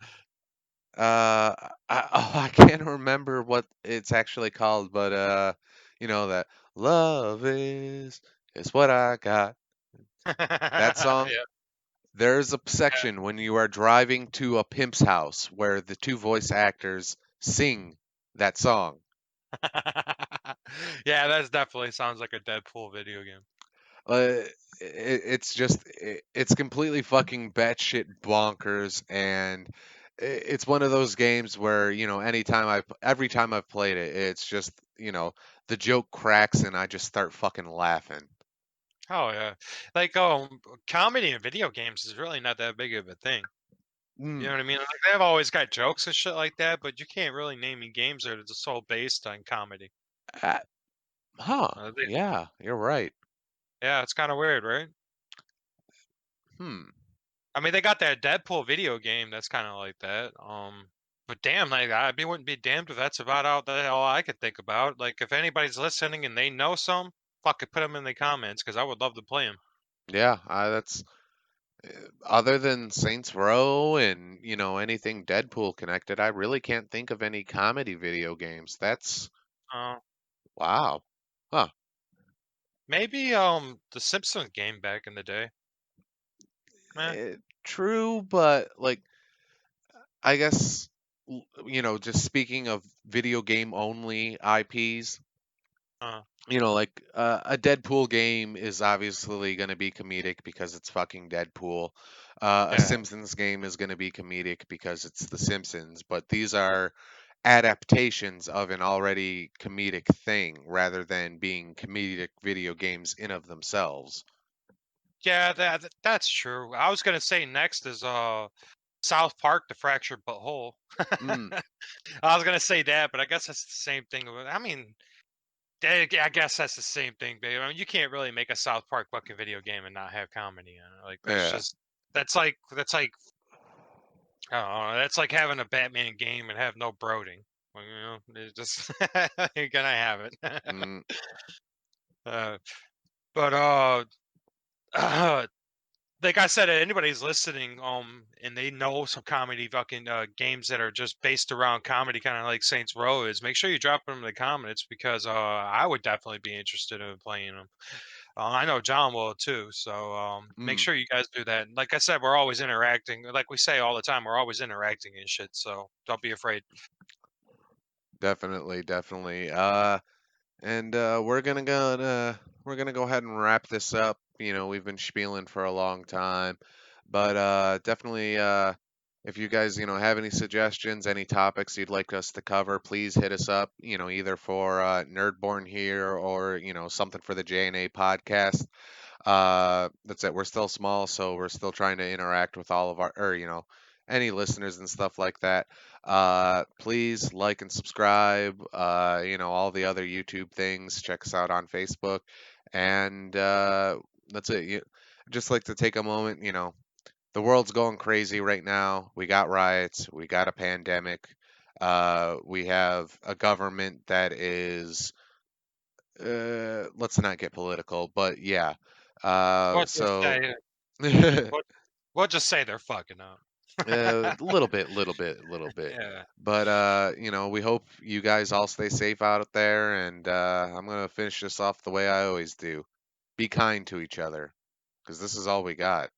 I can't remember what it's actually called, but that love is what I got. That song. Yeah. There's a section when you are driving to a pimp's house where the two voice actors sing that song. Yeah, that definitely sounds like a Deadpool video game. It's completely fucking batshit bonkers, and it's one of those games where every time I've played it, it's just the joke cracks and I just start fucking laughing. Oh yeah, like comedy in video games is really not that big of a thing. You know Mm, what I mean? Like they've always got jokes and shit like that, but you can't really name me games that are just so based on comedy. uh, huh? They, Yeah, you're right. yeah, it's kind of weird, right? Hmm. I mean, they got that Deadpool video game that's kind of like that. But damn, like wouldn't be damned if that's about all I could think about. Like, if anybody's listening and they know some, fuck it, put them in the comments because I would love to play them. Yeah, Other than Saints Row and, anything Deadpool connected, I really can't think of any comedy video games. That's Uh, wow. Huh. maybe the Simpsons game back in the day. Eh, True, but like I guess just speaking of video game only IPs, uh, like a Deadpool game is obviously going to be comedic because it's fucking Deadpool. A yeah. Simpsons game is going to be comedic because it's The Simpsons, but these are adaptations of an already comedic thing rather than being comedic video games in of themselves. Yeah, that's true. I was gonna say next is South Park, The Fractured But Whole. Mm, I was gonna say that, but I guess that's the same thing. I mean, I guess that's the same thing, babe. I mean, you can't really make a South Park fucking video game and not have comedy in it. Like, there's yeah. just that's like I don't know, that's like having a Batman game and have no brooding. Well, it's just you're gonna have it. Mm, uh, but like I said, anybody's listening, and they know some comedy fucking games that are just based around comedy, kind of like Saints Row is. Make sure you drop them in the comments because I would definitely be interested in playing them. I know John will too, so make mm. sure you guys do that. And like I said, we're always interacting. Like we say all the time, we're always interacting and shit. So don't be afraid. Definitely, definitely. And we're gonna go ahead and wrap this up. We've been spieling for a long time, but definitely, if you guys have any suggestions, any topics you'd like us to cover, please hit us up. Either for Nerdborne here or something for the J&A podcast. That's it. We're still small, so we're still trying to interact with all of our, or any listeners and stuff like that. Please like and subscribe. All the other YouTube things. Check us out on Facebook, and that's it. Just like to take a moment. The world's going crazy right now. We got riots. We got a pandemic. We have a government that is let's not get political, but yeah. We'll just So say a we'll just say they're fucking up. little bit, little bit. Yeah. But we hope you guys all stay safe out there, and I'm gonna finish this off the way I always do. Be kind to each other, because this is all we got.